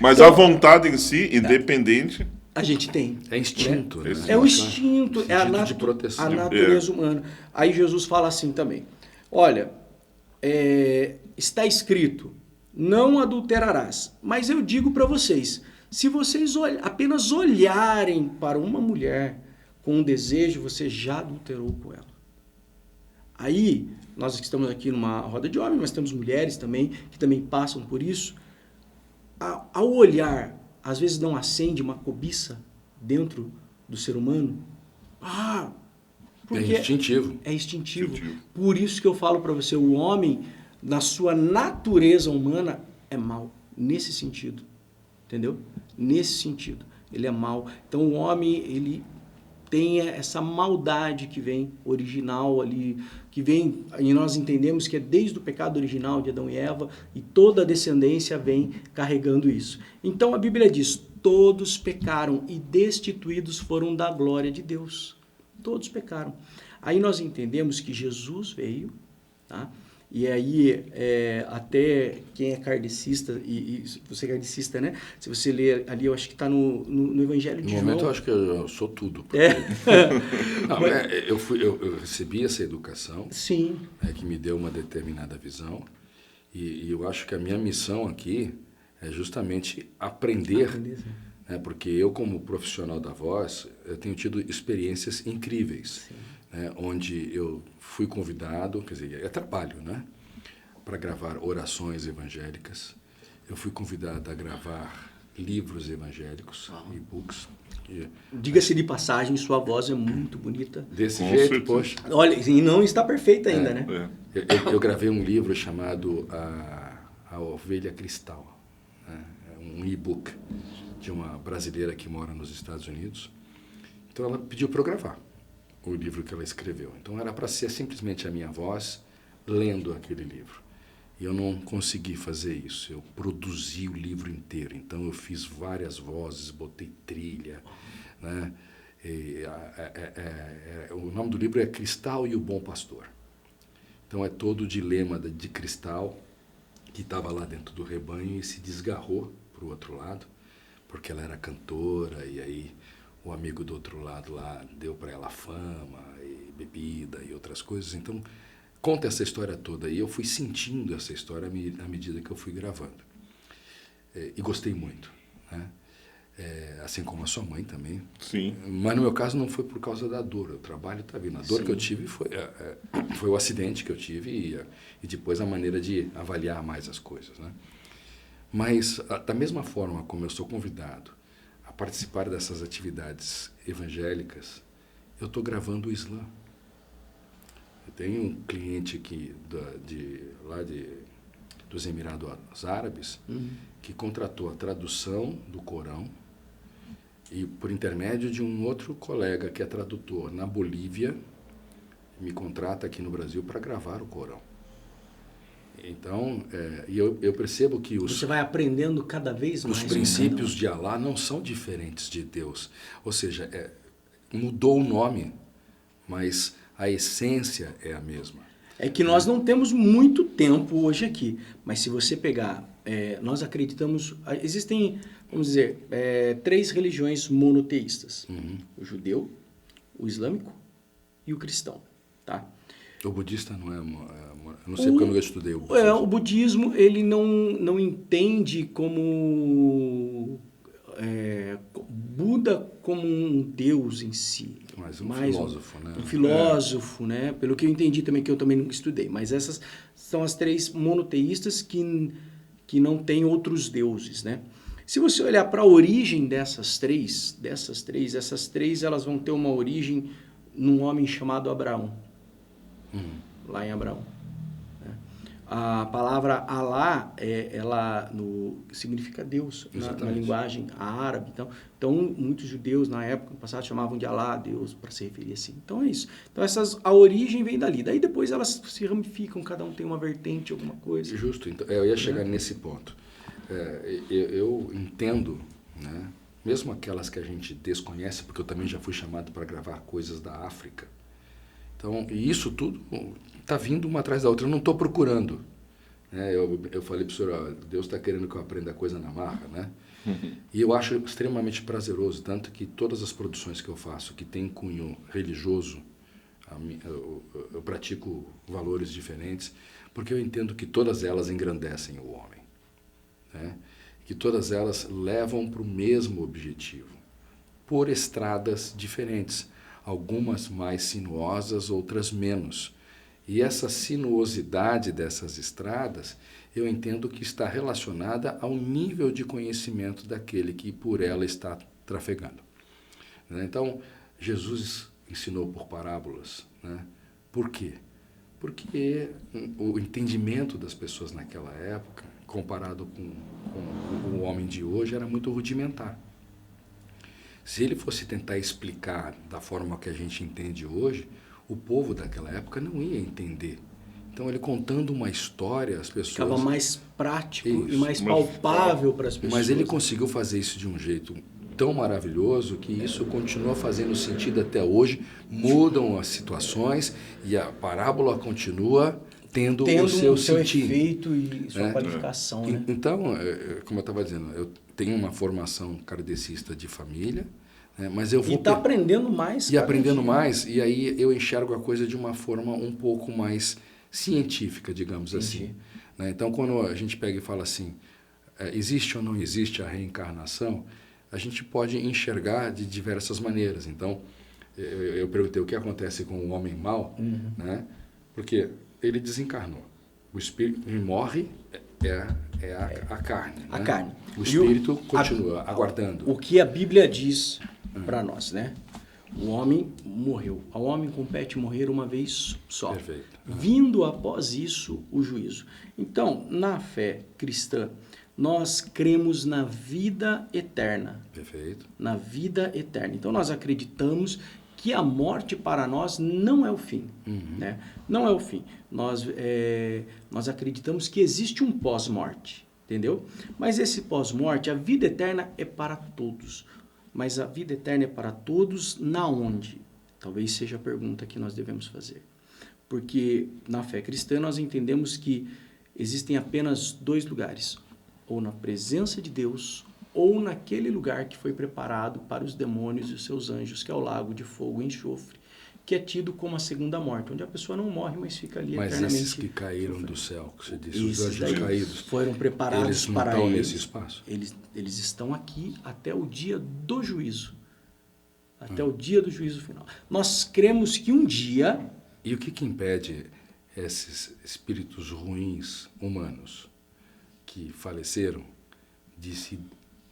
Mas a vontade em si, independente... A gente tem. É instinto. Né? É o instinto, é de proteção. a natureza humana. Aí Jesus fala assim também, olha, está escrito, não adulterarás, mas eu digo para vocês, se vocês apenas olharem para uma mulher com um desejo, você já adulterou com ela. Aí, nós estamos aqui numa roda de homens, mas temos mulheres também, que também passam por isso. Ao olhar, às vezes não acende uma cobiça dentro do ser humano. Porque é instintivo. É instintivo. Por isso que eu falo para você, o homem, na sua natureza humana, é mau. Nesse sentido. Entendeu? Nesse sentido. Ele é mau. Então o homem, ele tem essa maldade que vem original ali, que vem, e nós entendemos que é desde o pecado original de Adão e Eva, e toda a descendência vem carregando isso. Então a Bíblia diz, todos pecaram e destituídos foram da glória de Deus. Todos pecaram. Aí nós entendemos que Jesus veio, tá? E aí, até quem é kardecista, e você é kardecista, né? Se você ler ali, eu acho que está no Evangelho de João. No momento eu acho que eu sou tudo. Porque... Não, eu recebi essa educação, sim, que me deu uma determinada visão, e eu acho que a minha missão aqui é justamente aprender, né? Porque eu, como profissional da voz, eu tenho tido experiências incríveis. Né, onde eu fui convidado, quer dizer, é trabalho, né, para gravar orações evangélicas. Eu fui convidado a gravar livros evangélicos, e-books. Diga-se de passagem, sua voz é muito bonita. Desse jeito, poxa. Olha, e não está perfeita ainda, né? Eu gravei um livro chamado A Ovelha Cristal, né, um e-book de uma brasileira que mora nos Estados Unidos. Então ela pediu para eu gravar o livro que ela escreveu. Então era para ser simplesmente a minha voz lendo aquele livro. E eu não consegui fazer isso. Eu produzi o livro inteiro. Então eu fiz várias vozes, botei trilha, né? O nome do livro é Cristal e o Bom Pastor. Então é todo o dilema de Cristal, que estava lá dentro do rebanho e se desgarrou para o outro lado, porque ela era cantora, e aí o amigo do outro lado lá deu para ela fama, e bebida e outras coisas. Então, conta essa história toda. E eu fui sentindo essa história à medida que eu fui gravando. E gostei muito, né? Assim como a sua mãe também. Sim. Mas no meu caso não foi por causa da dor. O trabalho está vindo. A dor que eu tive foi o acidente que eu tive e depois a maneira de avaliar mais as coisas, né? Mas, da mesma forma como eu sou convidado a participar dessas atividades evangélicas, eu estou gravando o Islã. Eu tenho um cliente aqui dos Emirados Árabes que contratou a tradução do Corão e, por intermédio de um outro colega que é tradutor na Bolívia, me contrata aqui no Brasil para gravar o Corão. Então, eu percebo que você vai aprendendo cada vez mais. Os princípios de Alá não são diferentes de Deus. Ou seja, mudou o nome, mas a essência é a mesma. É que nós não temos muito tempo hoje aqui, mas se você pegar, nós acreditamos, existem, vamos dizer, 3 religiões monoteístas. O judeu, o islâmico e o cristão, tá? O budista não é... não sei porque eu nunca estudei o budismo. O budismo, ele não entende como... Buda como um deus em si. Mas filósofo, né? Um filósofo, né? Pelo que eu entendi também, que eu também nunca estudei. Mas essas são as 3 monoteístas que não têm outros deuses, né? Se você olhar para a origem essas três, elas vão ter uma origem num homem chamado Abraão. Lá em Abraão. Né? A palavra Alá, ela significa Deus, na linguagem árabe. Então, muitos judeus, na época, no passado, chamavam de Alá, Deus, para se referir assim. Então, é isso. Então, a origem vem dali. Daí, depois, elas se ramificam, cada um tem uma vertente, alguma coisa. Justo. Então, eu ia chegar nesse ponto. Eu entendo, né? Mesmo aquelas que a gente desconhece, porque eu também já fui chamado para gravar coisas da África. Então, e isso tudo está vindo uma atrás da outra. Eu não estou procurando. Né? Eu falei para o senhor, Deus está querendo que eu aprenda coisa na marra. Né? E eu acho extremamente prazeroso, tanto que todas as produções que eu faço, que tem cunho religioso, eu pratico valores diferentes, porque eu entendo que todas elas engrandecem o homem. Né? Que todas elas levam para o mesmo objetivo, por estradas diferentes. Algumas mais sinuosas, outras menos. E essa sinuosidade dessas estradas, eu entendo que está relacionada ao nível de conhecimento daquele que por ela está trafegando. Então, Jesus ensinou por parábolas. Né? Por quê? Porque o entendimento das pessoas naquela época, comparado com o homem de hoje, era muito rudimentar. Se ele fosse tentar explicar da forma que a gente entende hoje, o povo daquela época não ia entender. Então, ele contando uma história, as pessoas... Ficava mais prático e mais palpável para as pessoas. Mas ele conseguiu fazer isso de um jeito tão maravilhoso que isso continua fazendo sentido até hoje, mudam as situações e a parábola continua tendo o seu sentido. Efeito e sua qualificação. Né? Então, como eu estava dizendo, eu tenho uma formação kardecista de família, né, mas eu vou... E está aprendendo mais. E aprendendo mais, e aí eu enxergo a coisa de uma forma um pouco mais científica, digamos assim. Né? Então, quando a gente pega e fala assim, existe ou não existe a reencarnação, a gente pode enxergar de diversas maneiras. Então, eu perguntei o que acontece com o homem mau, né? Porque ele desencarnou. O espírito morre, a carne. A né? carne. O espírito continua aguardando. O que a Bíblia diz para nós, né? O homem morreu. Ao homem compete morrer uma vez só. Perfeito. Vindo após isso o juízo. Então, na fé cristã, nós cremos na vida eterna. Perfeito. Na vida eterna. Então, nós acreditamos que a morte para nós não é o fim. Né? Não é o fim. Nós acreditamos que existe um pós-morte, entendeu? Mas esse pós-morte, a vida eterna é para todos. Mas a vida eterna é para todos na onde? Talvez seja a pergunta que nós devemos fazer. Porque na fé cristã nós entendemos que existem apenas dois lugares. Ou na presença de Deus, ou naquele lugar que foi preparado para os demônios e os seus anjos, que é o lago de fogo e enxofre, que é tido como a segunda morte, onde a pessoa não morre, mas fica ali eternamente. Mas esses que caíram do céu, que você disse, os anjos caídos, foram preparados eles não para estão eles. nesse espaço? Eles estão aqui até o dia do juízo. Até o dia do juízo final. Nós cremos que um dia... E o que impede esses espíritos ruins humanos que faleceram de se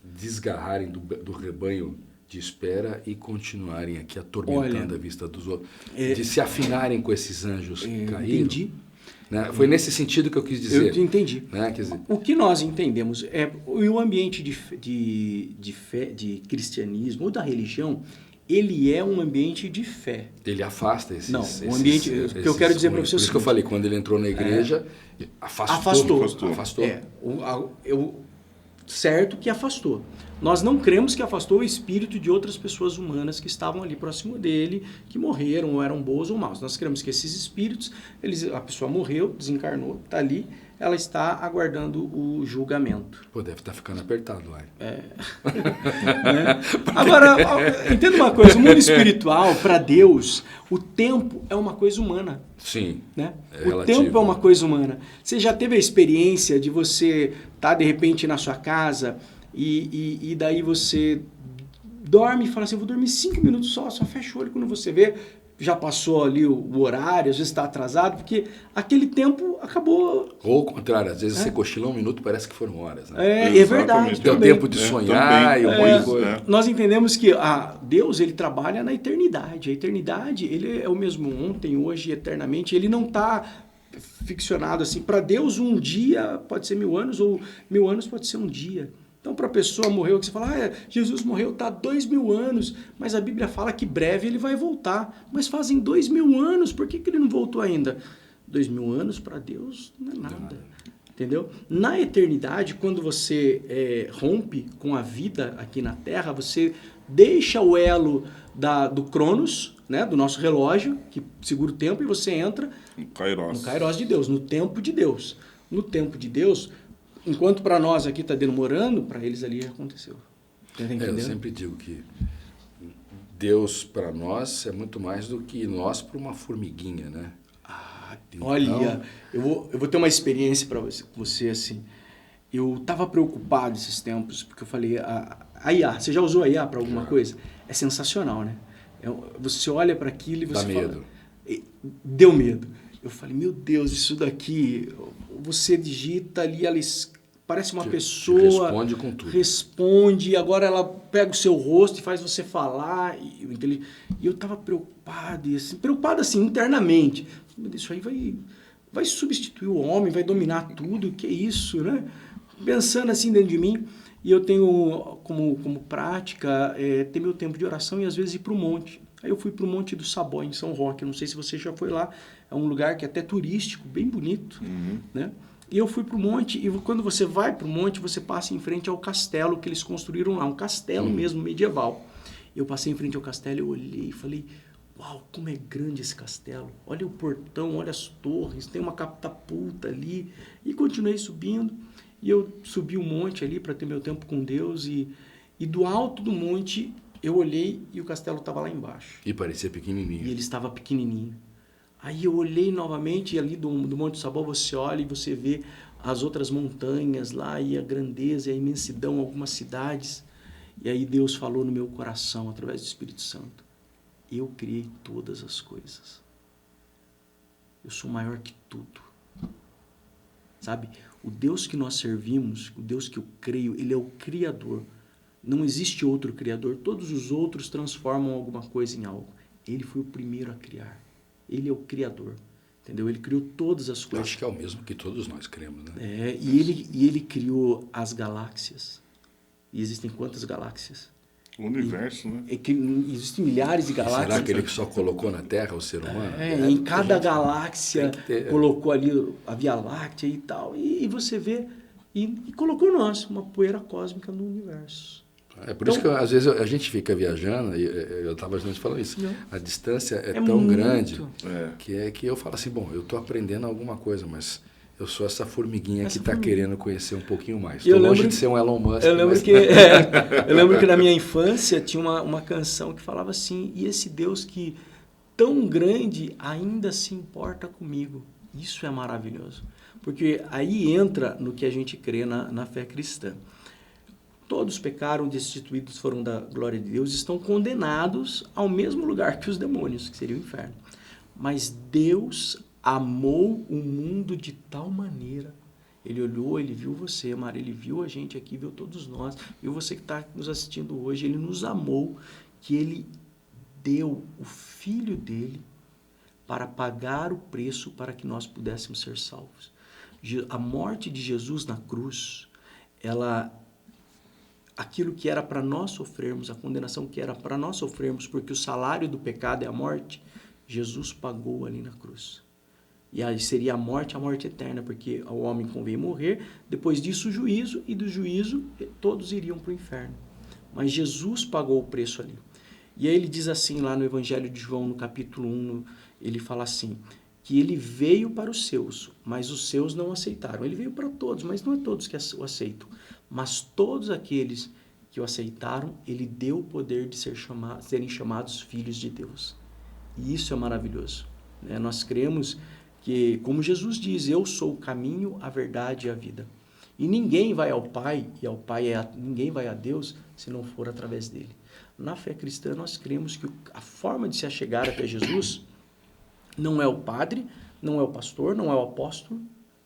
desgarrarem do rebanho de espera e continuarem aqui atormentando a vista dos outros, de se afinarem com esses anjos caídos? Entendi. Né? Foi nesse sentido que eu quis dizer. Eu entendi. Né? Quer dizer, o que nós entendemos é o ambiente de fé, de cristianismo ou da religião, ele é um ambiente de fé. Ele afasta esses... Não, o ambiente... O que eu quero dizer para você é o seguinte... Por isso que eu falei, quando ele entrou na igreja, afastou. Certo que afastou. Nós não cremos que afastou o espírito de outras pessoas humanas que estavam ali próximo dele, que morreram ou eram boas ou maus. Nós cremos que esses espíritos, a pessoa morreu, desencarnou, está ali, ela está aguardando o julgamento. Pô, deve estar ficando apertado lá. Né? Agora, entenda uma coisa, o mundo espiritual, para Deus, o tempo é uma coisa humana. Sim. Né? É o tempo é uma coisa humana. Você já teve a experiência de você estar, de repente, na sua casa e daí você dorme e fala assim, eu vou dormir 5 minutos só fecha o olho. Quando você vê, já passou ali o horário, às vezes está atrasado, porque aquele tempo acabou. Ou ao contrário, às vezes você cochila 1 minuto, parece que foram horas. Né? É verdade. Deu tempo de sonhar. Nós entendemos que Deus, ele trabalha na eternidade. A eternidade, ele é o mesmo ontem, hoje e eternamente. Ele não está ficcionado assim, para Deus um dia pode ser 1000 anos, ou 1000 anos pode ser um dia. Então, para a pessoa morreu, que você fala, Jesus morreu, tá 2000 anos, mas a Bíblia fala que breve ele vai voltar. Mas fazem 2000 anos, por que ele não voltou ainda? 2000 anos para Deus não é nada. Entendeu? Na eternidade, quando você rompe com a vida aqui na Terra, você deixa o elo do Cronos, né, do nosso relógio, que segura o tempo, e você entra no Kairos de Deus, no tempo de Deus. No tempo de Deus, enquanto para nós aqui está demorando, para eles ali já aconteceu. Eu sempre digo que Deus para nós é muito mais do que nós para uma formiguinha, né? Então, olha, eu vou ter uma experiência para você assim. Eu estava preocupado esses tempos, porque eu falei, a IA, você já usou a IA para alguma coisa? É sensacional, né? Você olha para aquilo e você Dá medo. Deu medo. Eu falei, meu Deus, isso daqui, você digita ali, ela parece uma pessoa... Responde com tudo. Responde, agora ela pega o seu rosto e faz você falar. E eu estava preocupado, preocupado assim, internamente. Isso aí vai substituir o homem, vai dominar tudo, que é isso, né? Pensando assim dentro de mim, e eu tenho como prática ter meu tempo de oração e às vezes ir para o monte. Aí eu fui para o Monte do Sabó, em São Roque, não sei se você já foi lá, é um lugar que é até turístico, bem bonito, né? E eu fui para o monte, e quando você vai para o monte, você passa em frente ao castelo que eles construíram lá, um castelo mesmo, medieval. Eu passei em frente ao castelo, eu olhei e falei, uau, como é grande esse castelo. Olha o portão, olha as torres, tem uma catapulta ali. E continuei subindo, e eu subi o monte ali para ter meu tempo com Deus, e do alto do monte eu olhei e o castelo estava lá embaixo. E parecia pequenininho. E ele estava pequenininho. Aí eu olhei novamente, e ali do Monte do Sabó você olha e você vê as outras montanhas lá, e a grandeza e a imensidão, algumas cidades. E aí Deus falou no meu coração, através do Espírito Santo, eu criei todas as coisas. Eu sou maior que tudo. Sabe? O Deus que nós servimos, o Deus que eu creio, ele é o Criador. Não existe outro Criador. Todos os outros transformam alguma coisa em algo. Ele foi o primeiro a criar. Ele é o Criador. Entendeu? Ele criou todas as coisas. Acho que é o mesmo que todos nós cremos, né? E ele criou as galáxias. E existem quantas galáxias? O universo, né? Existem milhares de galáxias. Será que ele só colocou na Terra o ser humano? Em cada galáxia colocou ali a Via Láctea e tal. E você vê, e colocou nós, uma poeira cósmica no universo. É por isso que às vezes a gente fica viajando, e eu estava falando isso, a distância é tão muito grande que eu falo assim, bom, eu estou aprendendo alguma coisa, mas eu sou essa formiguinha que está querendo conhecer um pouquinho mais. Estou longe de ser um Elon Musk. Eu lembro que na minha infância tinha uma canção que falava assim, e esse Deus que tão grande ainda se importa comigo. Isso é maravilhoso. Porque aí entra no que a gente crê na fé cristã. Todos pecaram, destituídos foram da glória de Deus, estão condenados ao mesmo lugar que os demônios, que seria o inferno. Mas Deus amou o mundo de tal maneira. Ele olhou, ele viu você, Maria, ele viu a gente aqui, viu todos nós, viu você que está nos assistindo hoje. Ele nos amou, que ele deu o Filho dele para pagar o preço para que nós pudéssemos ser salvos. A morte de Jesus na cruz, aquilo que era para nós sofrermos, a condenação que era para nós sofrermos, porque o salário do pecado é a morte, Jesus pagou ali na cruz. E aí seria a morte eterna, porque ao homem convém morrer, depois disso o juízo, e do juízo todos iriam para o inferno. Mas Jesus pagou o preço ali. E aí ele diz assim lá no Evangelho de João, no capítulo 1, ele fala assim, que ele veio para os seus, mas os seus não aceitaram. Ele veio para todos, mas não é todos que o aceitam. Mas todos aqueles que o aceitaram, ele deu o poder de serem chamados filhos de Deus. E isso é maravilhoso. Nós cremos que, como Jesus diz, eu sou o caminho, a verdade e a vida. E ninguém vai ao Pai, ninguém vai a Deus se não for através dele. Na fé cristã, nós cremos que a forma de se achegar até Jesus não é o padre, não é o pastor, não é o apóstolo,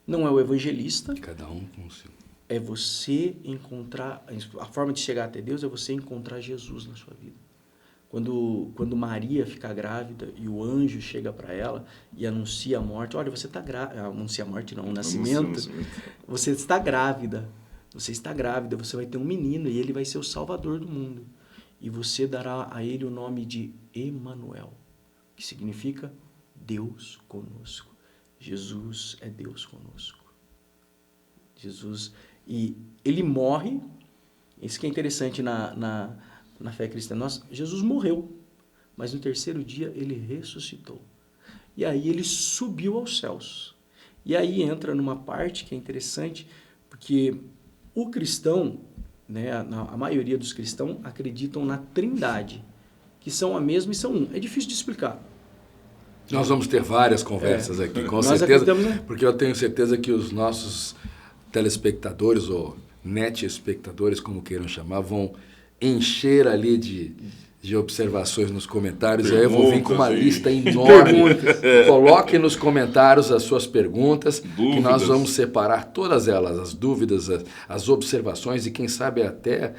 não é o evangelista. Cada um com o seu. É você encontrar, a forma de chegar até Deus é você encontrar Jesus na sua vida. Quando Maria fica grávida e o anjo chega para ela e anuncia a morte, olha, você está grávida, anuncia a morte não, o nascimento, você está grávida, você vai ter um menino e ele vai ser o salvador do mundo. E você dará a ele o nome de Emanuel, que significa Deus conosco. Jesus é Deus conosco. Jesus, e ele morre, isso que é interessante na fé cristã. Jesus morreu, mas no terceiro dia ele ressuscitou. E aí ele subiu aos céus. E aí entra numa parte que é interessante, porque o cristão, né, a maioria dos cristãos acreditam na Trindade, que são a mesma e são um. É difícil de explicar. Nós vamos ter várias conversas aqui, com certeza, porque eu tenho certeza que os nossos telespectadores, ou net-espectadores, como queiram chamar, vão encher ali de observações nos comentários, e aí eu vou vir com uma lista enorme. Coloque nos comentários as suas perguntas, que nós vamos separar todas elas, as dúvidas, as observações e quem sabe até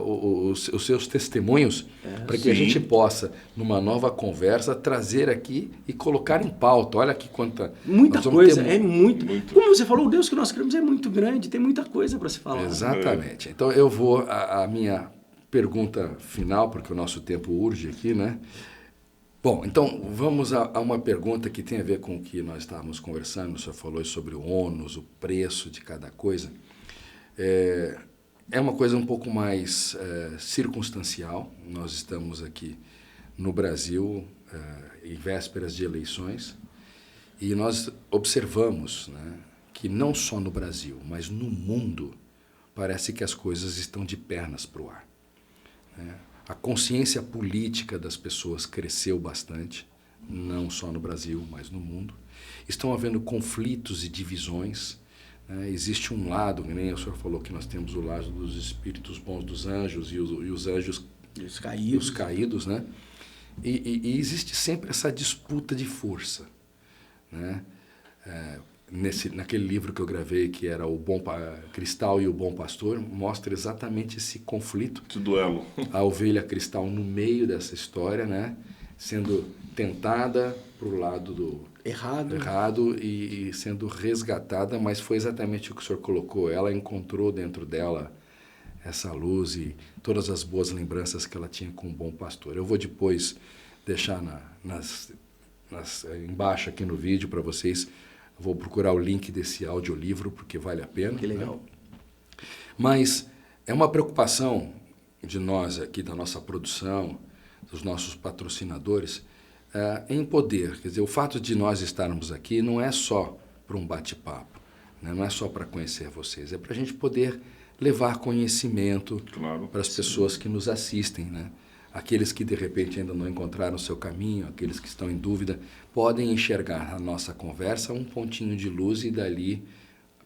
os seus testemunhos, para que a gente possa, numa nova conversa, trazer aqui e colocar em pauta. Olha aqui quanta... Muita coisa, é muito. Como você falou, o Deus que nós cremos é muito grande, tem muita coisa para se falar. Exatamente. Então eu vou, a minha pergunta final, porque o nosso tempo urge aqui, né? Bom, então vamos a uma pergunta que tem a ver com o que nós estávamos conversando. O senhor falou sobre o ônus, o preço de cada coisa. É uma coisa um pouco mais circunstancial. Nós estamos aqui no Brasil, em vésperas de eleições, e nós observamos, né, que não só no Brasil, mas no mundo, parece que as coisas estão de pernas para o ar. Né? A consciência política das pessoas cresceu bastante, não só no Brasil, mas no mundo. Estão havendo conflitos e divisões. Existe um lado, que nem o senhor falou, que nós temos o lado dos espíritos bons, dos anjos e os anjos os caídos, né? E existe sempre essa disputa de força, né? Naquele livro que eu gravei, que era o Cristal e o Bom Pastor, mostra exatamente esse conflito. Esse duelo. A ovelha cristal no meio dessa história, né? Sendo tentada para o lado do errado e sendo resgatada, mas foi exatamente o que o senhor colocou. Ela encontrou dentro dela essa luz e todas as boas lembranças que ela tinha com o Bom Pastor. Eu vou depois deixar embaixo aqui no vídeo para vocês. Vou procurar o link desse audiolivro, porque vale a pena. Que legal. Né? Mas é uma preocupação de nós aqui, da nossa produção, dos nossos patrocinadores, em poder. Quer dizer, o fato de nós estarmos aqui não é só para um bate-papo, né? Não é só para conhecer vocês, é para a gente poder levar conhecimento para as pessoas que nos assistem, né? Aqueles que de repente ainda não encontraram o seu caminho, aqueles que estão em dúvida, podem enxergar a nossa conversa um pontinho de luz e dali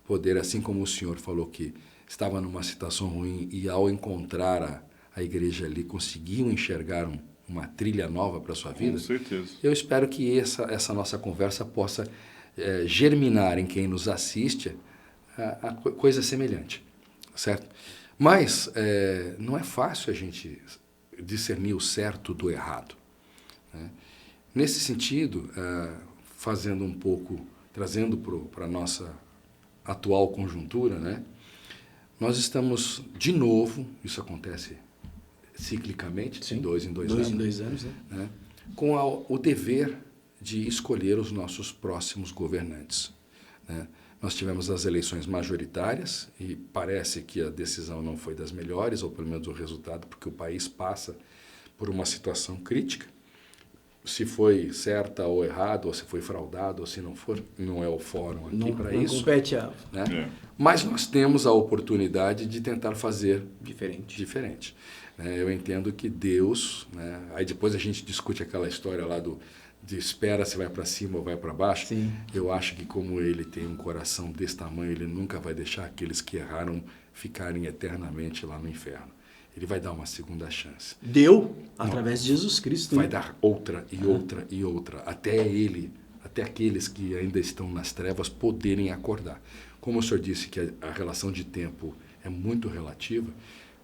poder, assim como o senhor falou que estava numa situação ruim e ao encontrar a igreja ali conseguiu enxergar uma trilha nova para a sua vida. Com certeza. Eu espero que essa nossa conversa possa germinar em quem nos assiste a coisa semelhante, certo? Mas não é fácil a gente discernir o certo do errado, né? Nesse sentido, fazendo um pouco, trazendo para a nossa atual conjuntura, né? Nós estamos, de novo, isso acontece ciclicamente, sim, de 2 em 2 anos. 2 em 2 anos, né? Com o dever de escolher os nossos próximos governantes, né? Nós tivemos as eleições majoritárias e parece que a decisão não foi das melhores, ou pelo menos o resultado, porque o país passa por uma situação crítica. Se foi certa ou errada, ou se foi fraudado, ou se não for, não é o fórum aqui para isso. Não compete a... Né? Mas nós temos a oportunidade de tentar fazer diferente. Eu entendo que Deus, né? Aí depois a gente discute aquela história lá de espera se vai para cima ou vai para baixo. Sim. Eu acho que como ele tem um coração desse tamanho, ele nunca vai deixar aqueles que erraram ficarem eternamente lá no inferno. Ele vai dar uma segunda chance. Deu através de Jesus Cristo. Vai dar outra e outra e outra, até aqueles que ainda estão nas trevas poderem acordar. Como o senhor disse que a relação de tempo é muito relativa,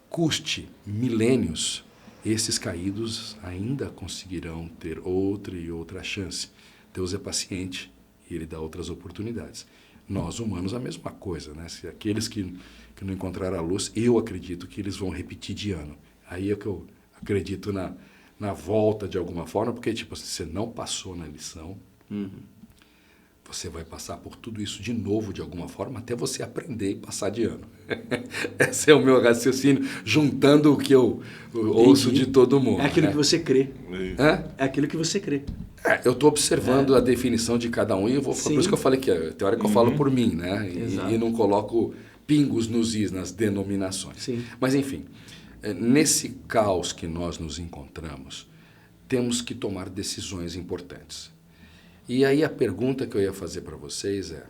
custe milênios esses caídos ainda conseguirão ter outra e outra chance. Deus é paciente e Ele dá outras oportunidades. Nós, humanos, a mesma coisa, né? Se aqueles que não encontraram a luz, eu acredito que eles vão repetir de ano. Aí é que eu acredito na volta de alguma forma, porque tipo, se você não passou na lição, você vai passar por tudo isso de novo de alguma forma, até você aprender e passar de ano. Esse é o meu raciocínio, juntando o que eu ouço de todo mundo. É aquilo, né? Que você crê. É aquilo que você crê. Eu estou observando a definição de cada um e eu vou, por isso que eu falei que a teoria que eu falo por mim, né? E não coloco pingos nos is, nas denominações. Sim. Mas, enfim, nesse caos que nós nos encontramos, temos que tomar decisões importantes. E aí a pergunta que eu ia fazer para vocês é,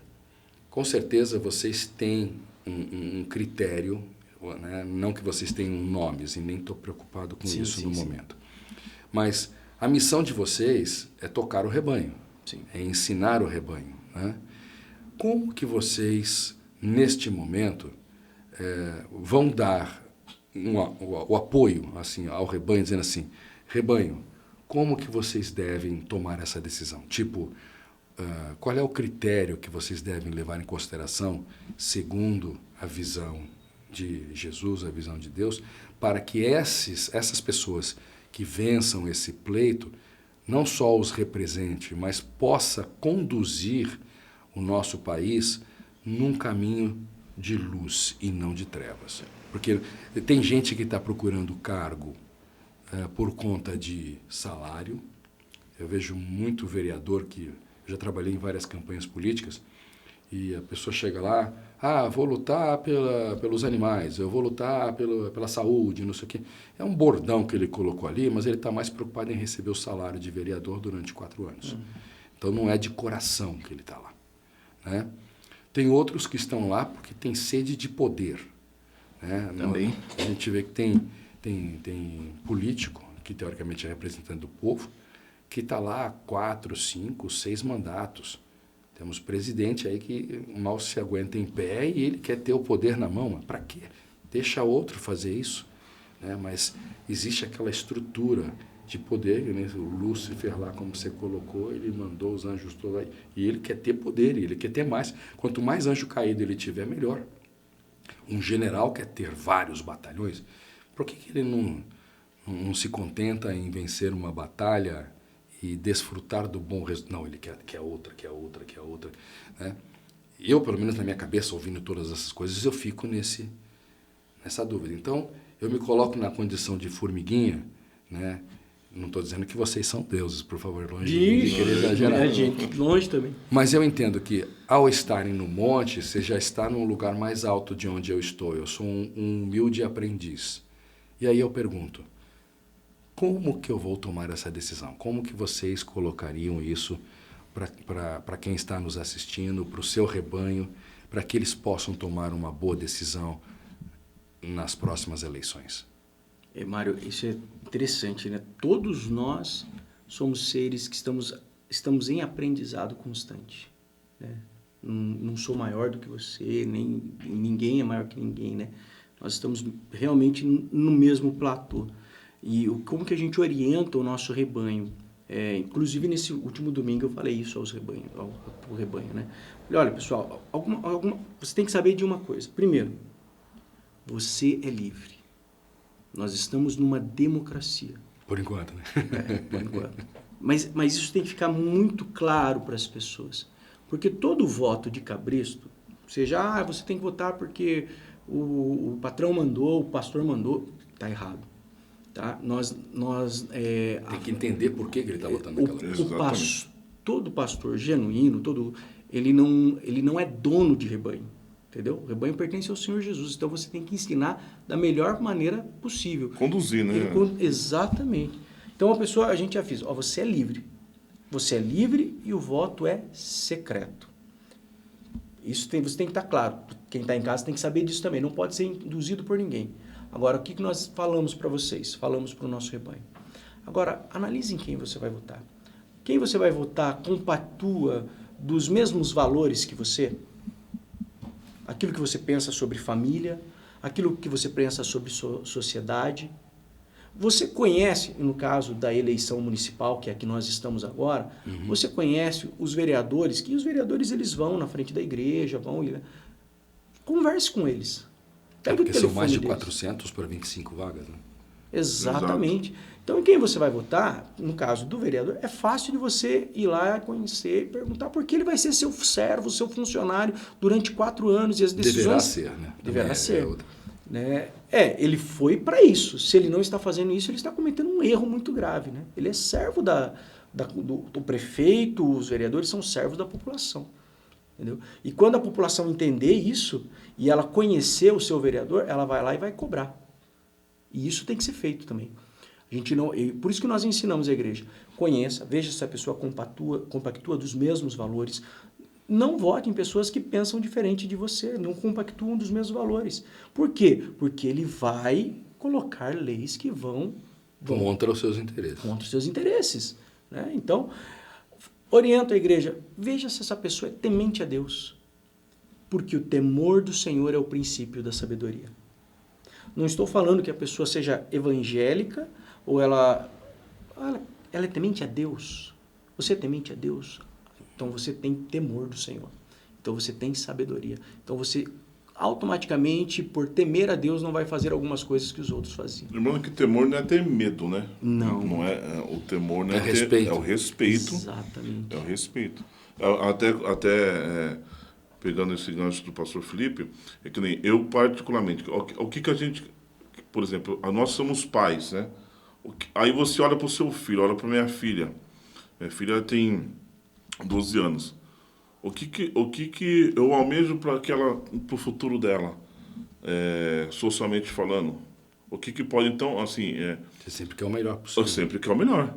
com certeza vocês têm um critério, né? Não que vocês tenham nomes, e nem estou preocupado com isso no momento. Mas a missão de vocês é tocar o rebanho, é ensinar o rebanho. Né? Como que vocês, neste momento, vão dar o apoio assim, ao rebanho, dizendo assim, rebanho, como que vocês devem tomar essa decisão? Tipo, qual é o critério que vocês devem levar em consideração, segundo a visão de Jesus, a visão de Deus, para que essas pessoas que vençam esse pleito, não só os represente, mas possa conduzir o nosso país num caminho de luz e não de trevas. Porque tem gente que está procurando cargo por conta de salário. Eu vejo muito vereador que... Eu já trabalhei em várias campanhas políticas e a pessoa chega lá, vou lutar pelos animais, eu vou lutar pela saúde, não sei o quê. É um bordão que ele colocou ali, mas ele está mais preocupado em receber o salário de vereador durante 4 anos. Então não é de coração que ele está lá. Né? Tem outros que estão lá porque tem sede de poder. Né? Também. A gente vê que tem político, que teoricamente é representante do povo, que está lá há 4, 5, 6 mandatos. Temos presidente aí que mal se aguenta em pé e ele quer ter o poder na mão. Mas para quê? Deixa outro fazer isso. Né? Mas existe aquela estrutura de poder, né? O Lúcifer lá, como você colocou, ele mandou os anjos todos aí. E ele quer ter poder, ele quer ter mais. Quanto mais anjo caído ele tiver, melhor. Um general quer ter vários batalhões. Por que ele não se contenta em vencer uma batalha e desfrutar do bom resultado? Não, ele quer outra. Né? Eu, pelo menos na minha cabeça, ouvindo todas essas coisas, eu fico nessa dúvida. Então, eu me coloco na condição de formiguinha, né? Não estou dizendo que vocês são deuses, por favor, longe de querer exagerar. Longe também. Mas eu entendo que, ao estarem no monte, você já está num lugar mais alto de onde eu estou. Eu sou um humilde aprendiz. E aí eu pergunto, como que eu vou tomar essa decisão? Como que vocês colocariam isso para quem está nos assistindo, para o seu rebanho, para que eles possam tomar uma boa decisão nas próximas eleições? Mário, isso é interessante, né? Todos nós somos seres que estamos em aprendizado constante. Né? Não sou maior do que você, nem ninguém é maior que ninguém, né? Nós estamos realmente no mesmo platô. E como que a gente orienta o nosso rebanho? Inclusive, nesse último domingo, eu falei isso ao rebanho, né? Falei, olha, pessoal, você tem que saber de uma coisa. Primeiro, você é livre. Nós estamos numa democracia. Por enquanto, né? Por enquanto. Mas isso tem que ficar muito claro para as pessoas. Porque todo voto de cabresto, seja, você tem que votar porque o patrão mandou, o pastor mandou, está errado. Tá? Tem que entender por que ele está votando naquela pessoa. Todo pastor genuíno, ele não é dono de rebanho. Entendeu? O rebanho pertence ao Senhor Jesus. Então você tem que ensinar da melhor maneira possível. Conduzir, né? Exatamente. Então a gente avisa, você é livre. Você é livre e o voto é secreto. Você tem que estar claro. Quem está em casa tem que saber disso também. Não pode ser induzido por ninguém. Agora, o que nós falamos para vocês? Falamos para o nosso rebanho. Agora, analise em quem você vai votar. Quem você vai votar compactua dos mesmos valores que você? Aquilo que você pensa sobre família, aquilo que você pensa sobre sociedade. Você conhece, no caso da eleição municipal, que é a que nós estamos agora, você conhece os vereadores, que os vereadores eles vão na frente da igreja, converse com eles. Porque são mais de 400 para 25 vagas, né? Exatamente. Exato. Então, em quem você vai votar, no caso do vereador, é fácil de você ir lá conhecer e perguntar, porque ele vai ser seu servo, seu funcionário durante 4 anos e as decisões... Deverá ser, né? Deverá ser. Né? Ele foi para isso. Se ele não está fazendo isso, ele está cometendo um erro muito grave. Né? Ele é servo do prefeito, os vereadores são servos da população. Entendeu? E quando a população entender isso e ela conhecer o seu vereador, ela vai lá e vai cobrar. E isso tem que ser feito também. A gente não, por isso que nós ensinamos a igreja. Conheça, veja se a pessoa compactua dos mesmos valores. Não vote em pessoas que pensam diferente de você, não compactuam dos mesmos valores. Por quê? Porque ele vai colocar leis que vão contra os seus interesses. Contra os seus interesses. Né? Então, orienta a igreja, veja se essa pessoa é temente a Deus. Porque o temor do Senhor é o princípio da sabedoria. Não estou falando que a pessoa seja evangélica ou ela é temente a Deus. Você é temente a Deus? Então você tem temor do Senhor. Então você tem sabedoria. Então você automaticamente, por temer a Deus, não vai fazer algumas coisas que os outros faziam. Lembrando que temor não é ter medo, né? Não. Não é, o temor não é respeito. É o respeito. Exatamente. É o respeito. Pegando esse gancho do pastor Felipe, é que nem eu particularmente, o que a gente, por exemplo, nós somos pais, né? Aí você olha para o seu filho, olha para minha filha. Minha filha tem 12 anos. O que eu almejo para o futuro dela, socialmente falando? O que pode, então, assim... Você sempre quer o melhor possível. Eu sempre quer o melhor.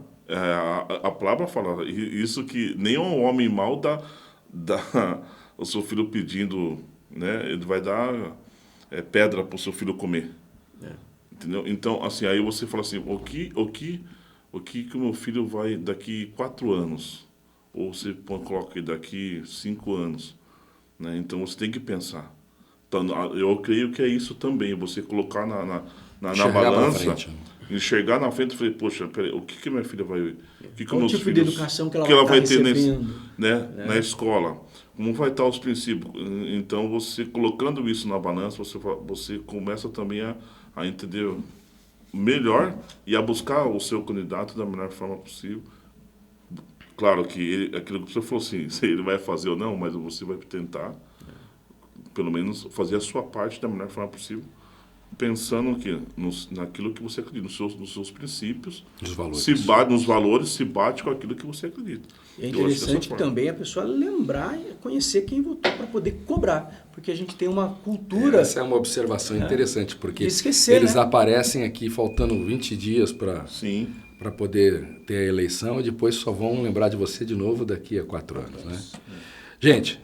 A palavra fala, isso que nem um homem mau dá o seu filho pedindo, né? Ele vai dar pedra para o seu filho comer. Entendeu? Então, assim, aí você fala assim, o que o meu filho vai daqui 4 anos? Ou você coloca daqui 5 anos, né? Então você tem que pensar. Então, eu creio que é isso também, você colocar na balança, enxergar na frente e falar, poxa, peraí, o que minha filha vai... Qual tipo de educação que ela vai ter na escola? Como vai estar os princípios? Então, você colocando isso na balança, você começa também a entender melhor e a buscar o seu candidato da melhor forma possível. Claro que aquilo que você falou assim, se ele vai fazer ou não, mas você vai tentar, pelo menos, fazer a sua parte da melhor forma possível, pensando que naquilo que você acredita, nos seus princípios, nos valores, se bate com aquilo que você acredita. É interessante também a pessoa lembrar e conhecer quem votou para poder cobrar, porque a gente tem uma cultura... Essa é uma observação interessante, porque esquecer, eles aparecem aqui faltando 20 dias para poder ter a eleição e depois só vão lembrar de você de novo daqui a 4 anos. Né? Gente,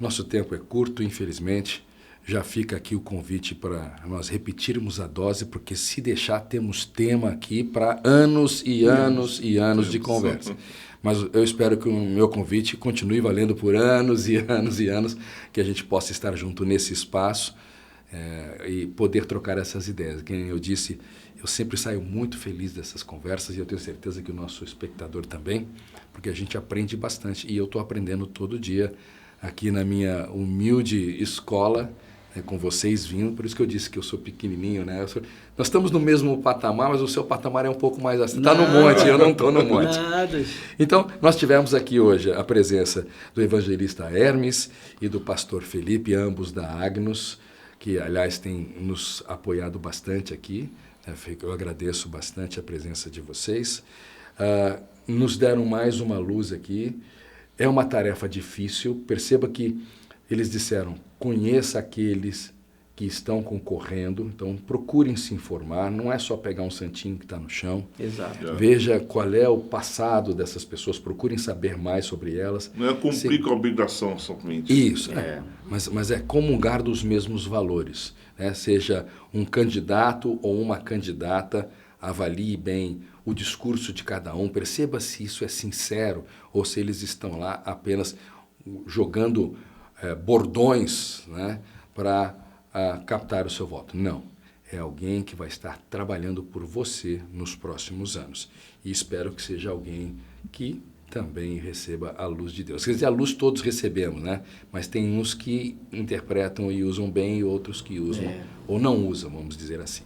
nosso tempo é curto, infelizmente. Já fica aqui o convite para nós repetirmos a dose, porque se deixar, temos tema aqui para anos e anos e anos de conversa. Mas eu espero que o meu convite continue valendo por anos e anos e anos, que a gente possa estar junto nesse espaço e poder trocar essas ideias. Como eu disse, eu sempre saio muito feliz dessas conversas e eu tenho certeza que o nosso espectador também, porque a gente aprende bastante e eu estou aprendendo todo dia aqui na minha humilde escola, com vocês vindo, por isso que eu disse que eu sou pequenininho, né? Nós estamos no mesmo patamar, mas o seu patamar é um pouco mais assim. Está no monte, eu não estou no monte. Nada. Então, nós tivemos aqui hoje a presença do evangelista Hermes e do pastor Felipe, ambos da Agnus, que, aliás, têm nos apoiado bastante aqui. Eu agradeço bastante a presença de vocês. Nos deram mais uma luz aqui. É uma tarefa difícil. Perceba que eles disseram, conheça aqueles que estão concorrendo, então procurem se informar, não é só pegar um santinho que está no chão. Exato. Veja qual é o passado dessas pessoas, procurem saber mais sobre elas. Não é cumprir com a obrigação somente. Isso, mas é comungar dos mesmos valores. Né? Seja um candidato ou uma candidata, avalie bem o discurso de cada um, perceba se isso é sincero ou se eles estão lá apenas jogando bordões, né, para captar o seu voto. Não. é alguém que vai estar trabalhando por você nos próximos anos. E espero que seja alguém que também receba a luz de Deus. Quer dizer, a luz todos recebemos, né? Mas tem uns que interpretam e usam bem e outros que usam ou não usam, vamos dizer assim.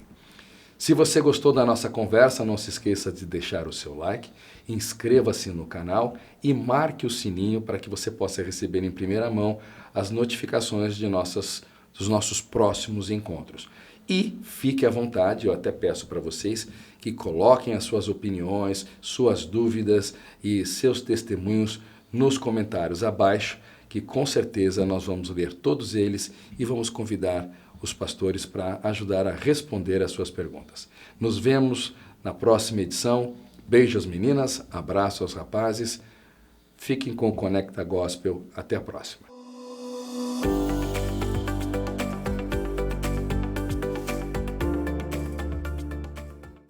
Se você gostou da nossa conversa, não se esqueça de deixar o seu like, inscreva-se no canal e marque o sininho para que você possa receber em primeira mão as notificações dos nossos próximos encontros. E fique à vontade, eu até peço para vocês que coloquem as suas opiniões, suas dúvidas e seus testemunhos nos comentários abaixo, que com certeza nós vamos ler todos eles e vamos convidar os pastores para ajudar a responder as suas perguntas. Nos vemos na próxima edição. Beijos meninas, abraço aos rapazes. Fiquem com o Conecta Gospel. Até a próxima.